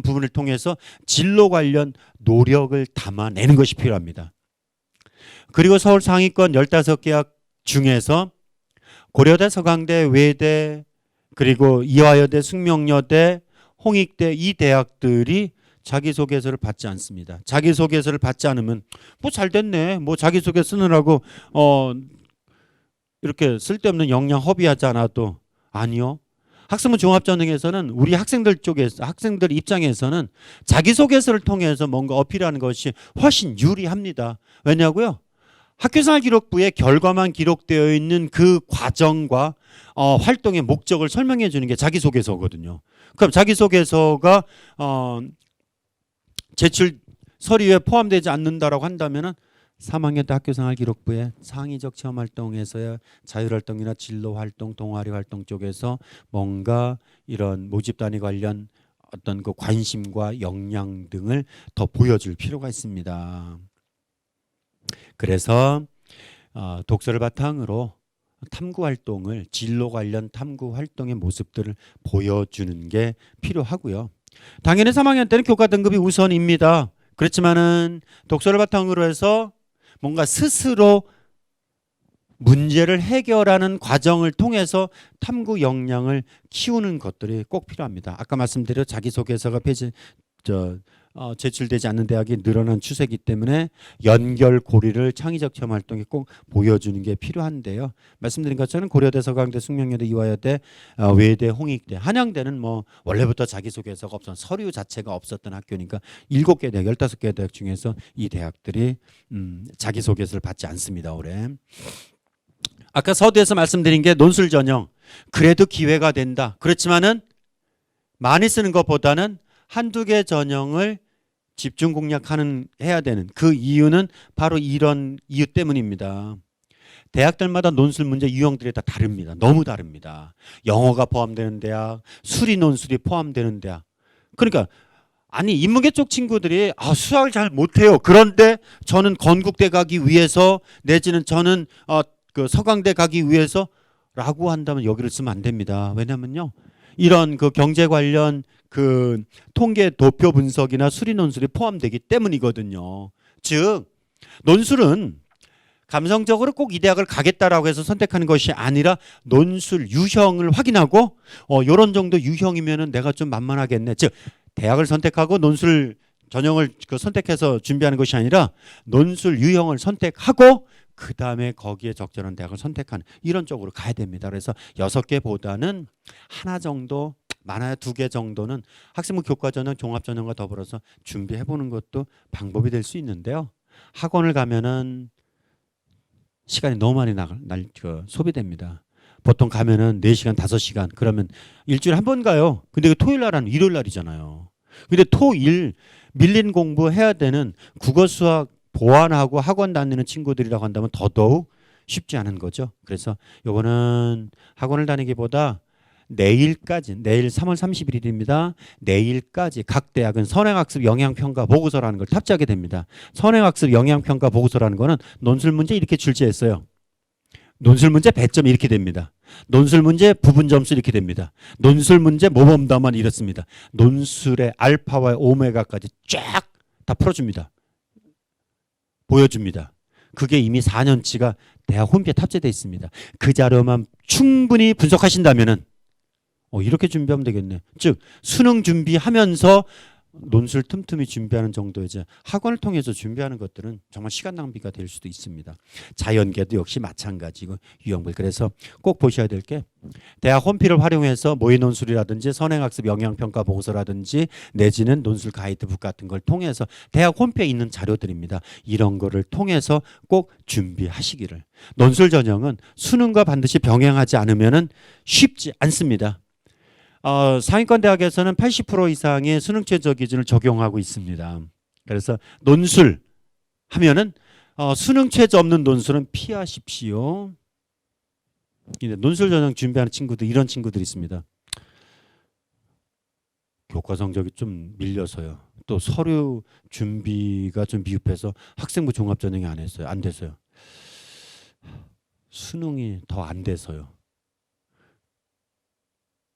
부분을 통해서 진로 관련 노력을 담아내는 것이 필요합니다. 그리고 서울 상위권 15개학 중에서 고려대, 서강대, 외대, 그리고 이화여대, 숙명여대, 홍익대 이 대학들이 자기소개서를 받지 않습니다. 자기소개서를 받지 않으면 뭐 잘 됐네. 뭐 자기소개 쓰느라고 이렇게 쓸데없는 역량 허비하지 않아도 아니요. 학생부 종합전형에서는 우리 학생들 입장에서는 자기소개서를 통해서 뭔가 어필하는 것이 훨씬 유리합니다. 왜냐고요? 학교생활기록부에 결과만 기록되어 있는 그 과정과 활동의 목적을 설명해 주는 게 자기소개서거든요. 그럼 자기소개서가 제출 서류에 포함되지 않는다라고 한다면은 3학년 때 학교생활기록부에 창의적 체험활동에서의 자율활동이나 진로활동, 동아리활동 쪽에서 뭔가 이런 모집단위 관련 어떤 그 관심과 역량 등을 더 보여줄 필요가 있습니다. 그래서 독서를 바탕으로 탐구활동을 진로 관련 탐구활동의 모습들을 보여주는 게 필요하고요. 당연히 3학년 때는 교과 등급이 우선입니다. 그렇지만은 독서를 바탕으로 해서 뭔가 스스로 문제를 해결하는 과정을 통해서 탐구 역량을 키우는 것들이 꼭 필요합니다. 아까 말씀드린 자기소개서가 제출되지 않는 대학이 늘어난 추세이기 때문에 연결고리를 창의적 체험 활동에 꼭 보여주는 게 필요한데요. 말씀드린 것처럼 고려대, 서강대, 숙명여대, 이화여대, 외대, 홍익대, 한양대는 뭐 원래부터 자기소개서가 없었던 서류 자체가 없었던 학교니까 7개 대학, 15개 대학 중에서 이 대학들이 자기소개서를 받지 않습니다. 올해. 아까 서두에서 말씀드린 게 논술 전형. 그래도 기회가 된다. 그렇지만은 많이 쓰는 것보다는 한두 개 전형을 집중 공략해야 되는 그 이유는 바로 이런 이유 때문입니다. 대학들마다 논술 문제 유형들이 다 다릅니다. 너무 다릅니다. 영어가 포함되는 대학, 수리 논술이 포함되는 대학. 그러니까 아니 인문계 쪽 친구들이 수학을 잘 못해요. 그런데 저는 건국대 가기 위해서 내지는 저는 그 서강대 가기 위해서라고 한다면 여기를 쓰면 안 됩니다. 왜냐면요. 이런 그 경제 관련 그 통계 도표 분석이나 수리 논술이 포함되기 때문이거든요. 즉 논술은 감성적으로 꼭 이 대학을 가겠다라고 해서 선택하는 것이 아니라 논술 유형을 확인하고 이런 정도 유형이면은 내가 좀 만만하겠네. 즉 대학을 선택하고 논술 전형을 선택해서 준비하는 것이 아니라 논술 유형을 선택하고 그 다음에 거기에 적절한 대학을 선택하는 이런 쪽으로 가야 됩니다. 그래서 6개보다는 하나 정도 많아야 2개 정도는 학생부 교과전형, 종합전형과 더불어서 준비해보는 것도 방법이 될 수 있는데요. 학원을 가면은 시간이 너무 많이 소비됩니다. 보통 가면은 4시간, 5시간 그러면 일주일에 한 번 가요. 근데 토요일 날은 일요일 날이잖아요. 근데 토일 밀린 공부해야 되는 국어, 수학 보완하고 학원 다니는 친구들이라고 한다면 더더욱 쉽지 않은 거죠. 그래서 요거는 학원을 다니기보다 내일 3월 31일입니다. 내일까지 각 대학은 선행학습 영향평가 보고서라는 걸 탑재하게 됩니다. 선행학습 영향평가 보고서라는 거는 논술 문제 이렇게 출제했어요. 논술 문제 배점이 이렇게 됩니다. 논술 문제 부분 점수 이렇게 됩니다. 논술 문제 모범답안 이렇습니다. 논술의 알파와 오메가까지 쫙 다 풀어줍니다. 보여줍니다. 그게 이미 4년치가 대학 홈페이지에 탑재되어 있습니다. 그 자료만 충분히 분석하신다면은 이렇게 준비하면 되겠네. 즉 수능 준비하면서 논술 틈틈이 준비하는 정도 이제 학원을 통해서 준비하는 것들은 정말 시간 낭비가 될 수도 있습니다. 자연계도 역시 마찬가지고 유형별. 그래서 꼭 보셔야 될 게 대학 홈피를 활용해서 모의 논술이라든지 선행학습 영향평가 보고서라든지 내지는 논술 가이드북 같은 걸 통해서 대학 홈피에 있는 자료들입니다. 이런 거를 통해서 꼭 준비하시기를. 논술 전형은 수능과 반드시 병행하지 않으면은 쉽지 않습니다. 상위권 대학에서는 80% 이상의 수능 최저 기준을 적용하고 있습니다. 그래서 논술 하면은 수능 최저 없는 논술은 피하십시오. 논술 전형 준비하는 친구들 이런 친구들이 있습니다. 교과 성적이 좀 밀려서요. 또 서류 준비가 좀 미흡해서 학생부 종합 전형이 안 돼서요. 수능이 더 안 돼서요.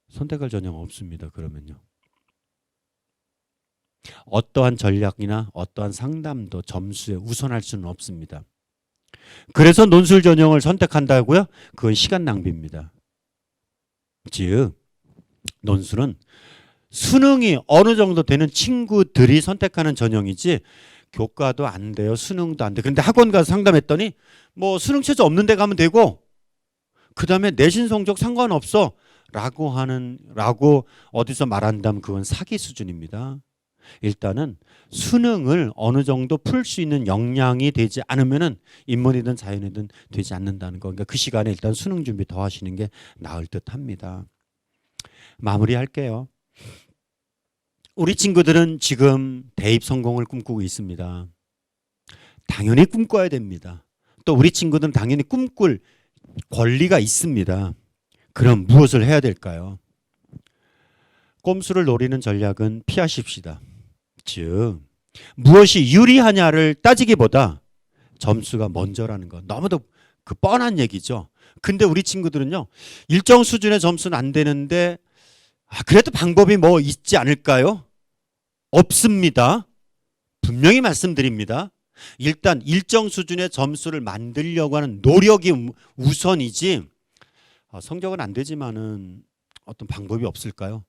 선택할 전형 없습니다. 그러면요. 어떠한 전략이나 어떠한 상담도 점수에 우선할 수는 없습니다. 그래서 논술 전형을 선택한다고요? 그건 시간 낭비입니다. 즉 논술은 수능이 어느 정도 되는 친구들이 선택하는 전형이지 교과도 안 돼요. 수능도 안 돼. 그런데 학원 가서 상담했더니 뭐 수능 최저 없는 데 가면 되고 그다음에 내신 성적 상관없어. 라고 어디서 말한다면 그건 사기 수준입니다. 일단은 수능을 어느 정도 풀 수 있는 역량이 되지 않으면은 인문이든 자연이든 되지 않는다는 거. 그러니까 그 시간에 일단 수능 준비 더 하시는 게 나을 듯합니다. 마무리할게요. 우리 친구들은 지금 대입 성공을 꿈꾸고 있습니다. 당연히 꿈꿔야 됩니다. 또 우리 친구들은 당연히 꿈꿀 권리가 있습니다. 그럼 무엇을 해야 될까요? 꼼수를 노리는 전략은 피하십시다. 즉 무엇이 유리하냐를 따지기보다 점수가 먼저라는 거 너무도 그 뻔한 얘기죠. 근데 우리 친구들은요 일정 수준의 점수는 안 되는데 그래도 방법이 뭐 있지 않을까요? 없습니다. 분명히 말씀드립니다. 일단 일정 수준의 점수를 만들려고 하는 노력이 우선이지 성적은 안 되지만은 어떤 방법이 없을까요?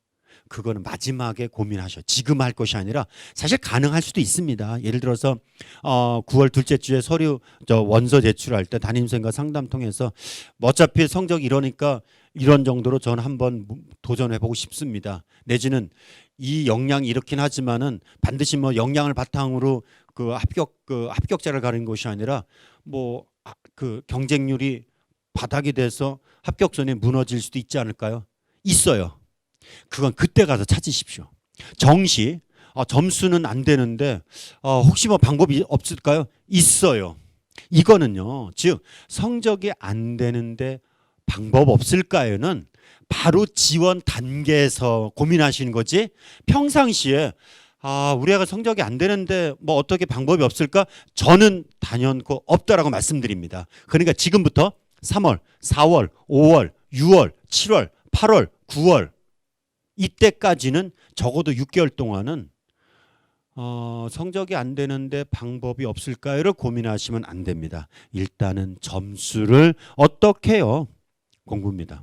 그거는 마지막에 고민하셔. 지금 할 것이 아니라 사실 가능할 수도 있습니다. 예를 들어서 9월 둘째 주에 서류 원서 제출할 때 담임선생과 상담 통해서 어차피 성적이 이러니까 이런 정도로 저는 한번 도전해 보고 싶습니다. 내지는 이 역량이 이렇긴 하지만은 반드시 뭐 역량을 바탕으로 그 합격자를 가리는 것이 아니라 뭐 그 경쟁률이 바닥이 돼서 합격선이 무너질 수도 있지 않을까요? 있어요. 그건 그때 가서 찾으십시오. 정시 점수는 안 되는데 혹시 뭐 방법이 없을까요? 있어요. 이거는요. 즉 성적이 안 되는데 방법 없을까요는 바로 지원 단계에서 고민하시는 거지. 평상시에 우리 애가 성적이 안 되는데 뭐 어떻게 방법이 없을까? 저는 단연코 없다라고 말씀드립니다. 그러니까 지금부터 3월, 4월, 5월, 6월, 7월, 8월, 9월 이때까지는 적어도 6개월 동안은 성적이 안 되는데 방법이 없을까요를 고민하시면 안 됩니다. 일단은 점수를 어떻게 해요? 공부입니다.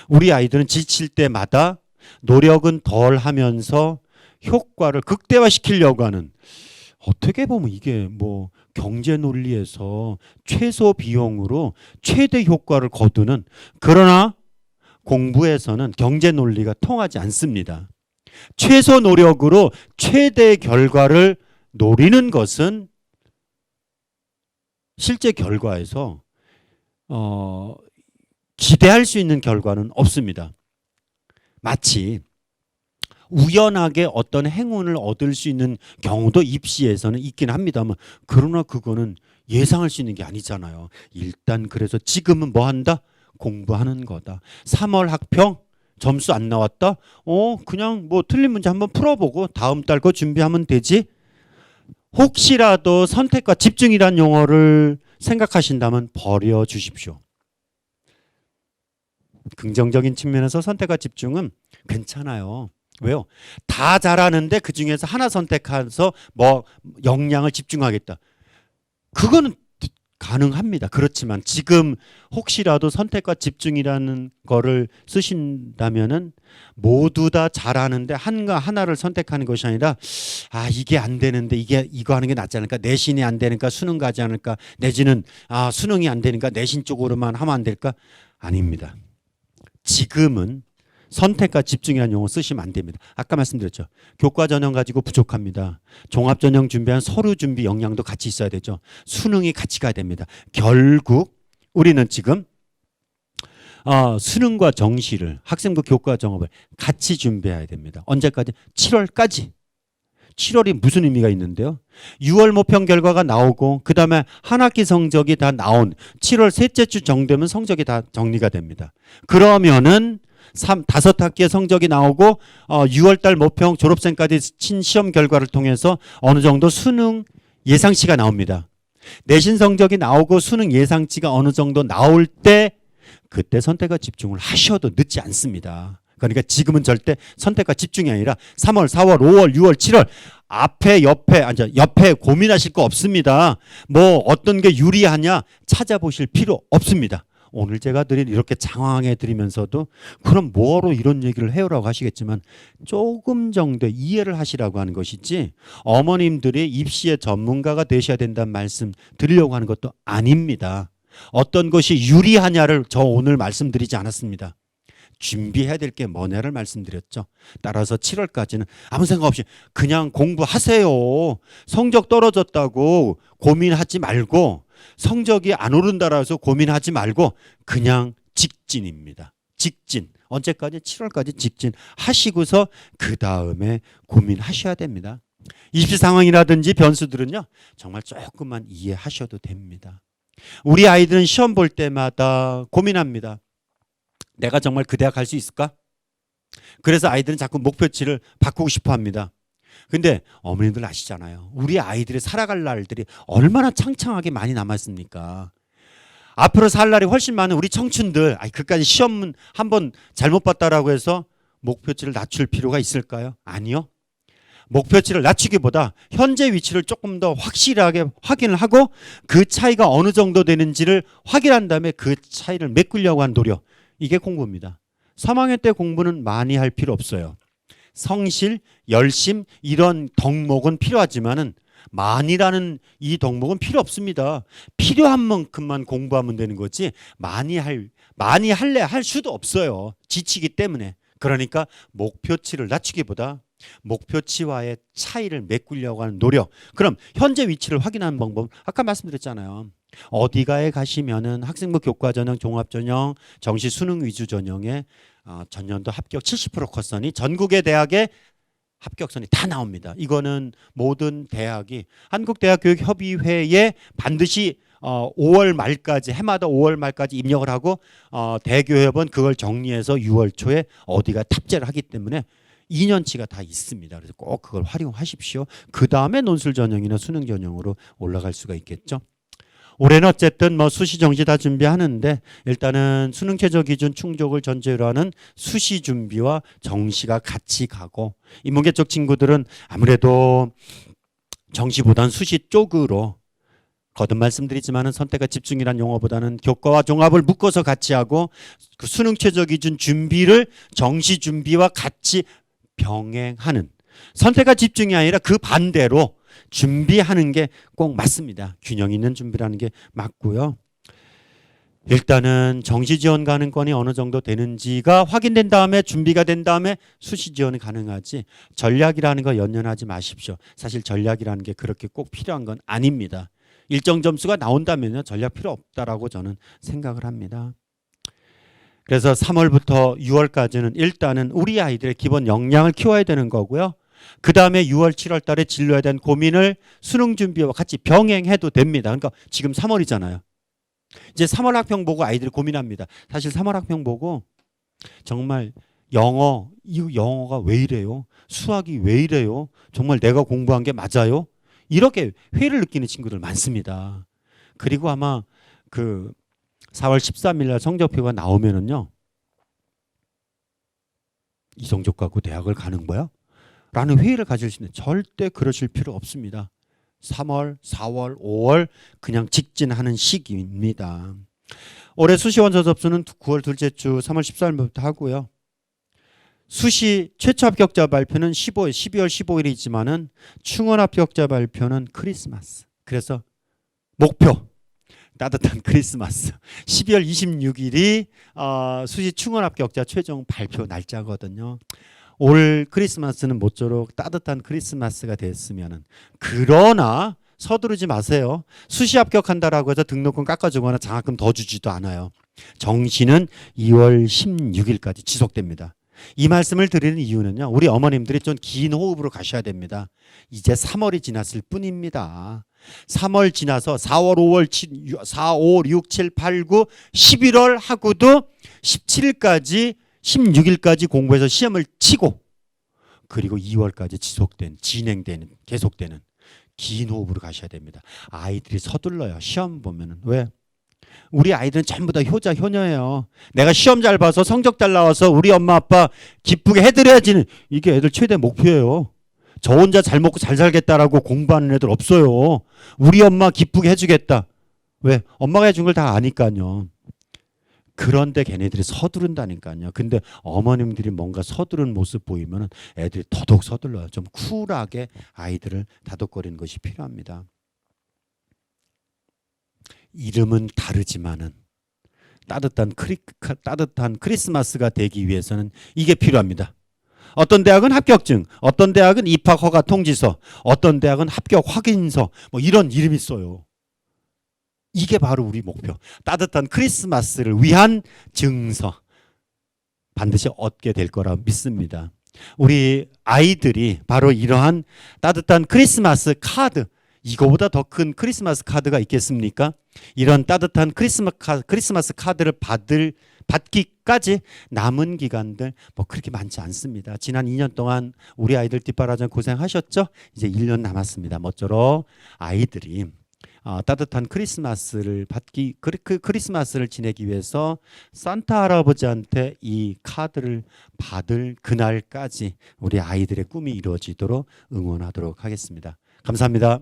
우리 아이들은 지칠 때마다 노력은 덜 하면서 효과를 극대화시키려고 하는, 어떻게 보면 이게 뭐 경제 논리에서 최소 비용으로 최대 효과를 거두는, 그러나 공부에서는 경제 논리가 통하지 않습니다. 최소 노력으로 최대 결과를 노리는 것은 실제 결과에서 기대할 수 있는 결과는 없습니다. 마치 우연하게 어떤 행운을 얻을 수 있는 경우도 입시에서는 있긴 합니다만, 그러나 그거는 예상할 수 있는 게 아니잖아요. 일단 그래서 지금은 뭐 한다? 공부하는 거다. 3월 학평 점수 안 나왔다? 그냥 뭐 틀린 문제 한번 풀어보고 다음 달 거 준비하면 되지. 혹시라도 선택과 집중이란 용어를 생각하신다면 버려주십시오. 긍정적인 측면에서 선택과 집중은 괜찮아요. 왜요? 다 잘하는데 그 중에서 하나 선택해서 뭐 역량을 집중하겠다. 그거는 가능합니다. 그렇지만 지금 혹시라도 선택과 집중이라는 거를 쓰신다면은 모두 다 잘하는데 하나를 선택하는 것이 아니라 이게 안 되는데 이거 하는 게 낫지 않을까? 내신이 안 되니까 수능 가지 않을까? 내지는 수능이 안 되니까 내신 쪽으로만 하면 안 될까? 아닙니다. 지금은 선택과 집중이라는 용어 쓰시면 안 됩니다. 아까 말씀드렸죠. 교과 전형 가지고 부족합니다. 종합 전형 준비한 서류 준비 역량도 같이 있어야 되죠. 수능이 같이 가야 됩니다. 결국 우리는 지금 수능과 정시를 학생부 교과 정업을 같이 준비해야 됩니다. 언제까지? 7월까지. 7월이 무슨 의미가 있는데요? 6월 모평 결과가 나오고 그 다음에 한 학기 성적이 다 나온 7월 셋째 주 정도면 성적이 다 정리가 됩니다. 그러면은 5학기의 성적이 나오고 6월달 모평 졸업생까지 친 시험 결과를 통해서 어느 정도 수능 예상치가 나옵니다. 내신 성적이 나오고 수능 예상치가 어느 정도 나올 때 그때 선택과 집중을 하셔도 늦지 않습니다. 그러니까 지금은 절대 선택과 집중이 아니라 3월, 4월, 5월, 6월, 7월 옆에 고민하실 거 없습니다. 뭐 어떤 게 유리하냐 찾아보실 필요 없습니다. 오늘 제가 이렇게 장황하게 드리면서도 그럼 뭐로 이런 얘기를 해요라고 하시겠지만 조금 정도 이해를 하시라고 하는 것이지 어머님들이 입시의 전문가가 되셔야 된다는 말씀 드리려고 하는 것도 아닙니다. 어떤 것이 유리하냐를 저 오늘 말씀드리지 않았습니다. 준비해야 될 게 뭐냐를 말씀드렸죠. 따라서 7월까지는 아무 생각 없이 그냥 공부하세요. 성적 떨어졌다고 고민하지 말고 성적이 안 오른다라 해서 고민하지 말고 그냥 직진입니다. 직진. 언제까지? 7월까지 직진하시고서 그 다음에 고민하셔야 됩니다. 입시 상황이라든지 변수들은요. 정말 조금만 이해하셔도 됩니다. 우리 아이들은 시험 볼 때마다 고민합니다. 내가 정말 그 대학 갈 수 있을까? 그래서 아이들은 자꾸 목표치를 바꾸고 싶어 합니다. 근데 어머님들 아시잖아요. 우리 아이들이 살아갈 날들이 얼마나 창창하게 많이 남았습니까? 앞으로 살 날이 훨씬 많은 우리 청춘들, 그까지 시험 한번 잘못 봤다라고 해서 목표치를 낮출 필요가 있을까요? 아니요. 목표치를 낮추기보다 현재 위치를 조금 더 확실하게 확인을 하고 그 차이가 어느 정도 되는지를 확인한 다음에 그 차이를 메꾸려고 하는 노력. 이게 공부입니다. 3학년 때 공부는 많이 할 필요 없어요. 성실, 열심 이런 덕목은 필요하지만은 많이라는 이 덕목은 필요 없습니다. 필요한 만큼만 공부하면 되는 거지 많이 할래 할 수도 없어요. 지치기 때문에. 그러니까 목표치를 낮추기보다 목표치와의 차이를 메꾸려고 하는 노력. 그럼 현재 위치를 확인하는 방법 아까 말씀드렸잖아요. 어디가에 가시면은 학생부 교과 전형, 종합 전형, 정시 수능 위주 전형에 전년도 합격 70% 컷선이 전국의 대학의 합격선이 다 나옵니다. 이거는 모든 대학이 한국대학교육협의회에 반드시 5월 말까지 해마다 5월 말까지 입력을 하고 대교협은 그걸 정리해서 6월 초에 어디가 탑재를 하기 때문에 2년치가 다 있습니다. 그래서 꼭 그걸 활용하십시오. 그 다음에 논술 전형이나 수능 전형으로 올라갈 수가 있겠죠. 올해는 어쨌든 수시 정시 다 준비하는데 일단은 수능 최저 기준 충족을 전제로 하는 수시 준비와 정시가 같이 가고 인문계 쪽 친구들은 아무래도 정시보다는 수시 쪽으로 거듭 말씀드리지만은 선택과 집중이란 용어보다는 교과와 종합을 묶어서 같이 하고 그 수능 최저 기준 준비를 정시 준비와 같이 병행하는 선택과 집중이 아니라 그 반대로 준비하는 게 꼭 맞습니다. 균형 있는 준비라는 게 맞고요. 일단은 정시 지원 가능권이 어느 정도 되는지가 확인된 다음에 준비가 된 다음에 수시 지원이 가능하지 전략이라는 거 연연하지 마십시오. 사실 전략이라는 게 그렇게 꼭 필요한 건 아닙니다. 일정 점수가 나온다면요 전략 필요 없다라고 저는 생각을 합니다. 그래서 3월부터 6월까지는 일단은 우리 아이들의 기본 역량을 키워야 되는 거고요. 그 다음에 6월, 7월 달에 진로에 대한 고민을 수능 준비와 같이 병행해도 됩니다. 그러니까 지금 3월이잖아요. 이제 3월 학평 보고 아이들이 고민합니다. 사실 3월 학평 보고 정말 영어가 왜 이래요? 수학이 왜 이래요? 정말 내가 공부한 게 맞아요? 이렇게 회의를 느끼는 친구들 많습니다. 그리고 아마 그 4월 13일 날 성적표가 나오면은요. 이 성적 갖고 대학을 가는 거야? 라는 회의를 가질 수 있는데 절대 그러실 필요 없습니다. 3월, 4월, 5월 그냥 직진하는 시기입니다. 올해 수시 원서 접수는 9월 둘째 주 3월 14일부터 하고요. 수시 최초 합격자 발표는 12월 15일이지만은 충원 합격자 발표는 크리스마스. 그래서 목표 따뜻한 크리스마스 12월 26일이 수시 충원 합격자 최종 발표 날짜거든요. 올 크리스마스는 모쪼록 따뜻한 크리스마스가 됐으면은. 그러나 서두르지 마세요. 수시 합격한다라고 해서 등록금 깎아주거나 장학금 더 주지도 않아요. 정시는 2월 16일까지 지속됩니다. 이 말씀을 드리는 이유는요, 우리 어머님들이 좀 긴 호흡으로 가셔야 됩니다. 이제 3월이 지났을 뿐입니다. 3월 지나서 4월, 5월, 4, 5, 6, 7, 8, 9, 11월 하고도 17일까지 16일까지 공부해서 시험을 치고, 그리고 2월까지 진행되는 계속되는 긴 호흡으로 가셔야 됩니다. 아이들이 서둘러요. 시험 보면은. 왜? 우리 아이들은 전부 다 효자 효녀예요. 내가 시험 잘 봐서 성적 잘 나와서 우리 엄마 아빠 기쁘게 해드려야지는 이게 애들 최대 목표예요. 저 혼자 잘 먹고 잘 살겠다라고 공부하는 애들 없어요. 우리 엄마 기쁘게 해주겠다. 왜? 엄마가 해준 걸 다 아니까요. 그런데 걔네들이 서두른다니까요. 근데 어머님들이 뭔가 서두른 모습 보이면 애들이 더더욱 서둘러요. 좀 쿨하게 아이들을 다독거리는 것이 필요합니다. 이름은 다르지만은 따뜻한 크리스마스가 되기 위해서는 이게 필요합니다. 어떤 대학은 합격증, 어떤 대학은 입학 허가 통지서, 어떤 대학은 합격 확인서, 뭐 이런 이름이 있어요. 이게 바로 우리 목표. 따뜻한 크리스마스를 위한 증서 반드시 얻게 될 거라 믿습니다. 우리 아이들이 바로 이러한 따뜻한 크리스마스 카드, 이거보다 더 큰 크리스마스 카드가 있겠습니까? 이런 따뜻한 크리스마스 카드를 받기까지 남은 기간들 뭐 그렇게 많지 않습니다. 지난 2년 동안 우리 아이들 뒷바라지 고생하셨죠? 이제 1년 남았습니다. 모쪼록 아이들이 따뜻한 크리스마스를 크리스마스를 지내기 위해서 산타 할아버지한테 이 카드를 받을 그날까지 우리 아이들의 꿈이 이루어지도록 응원하도록 하겠습니다. 감사합니다.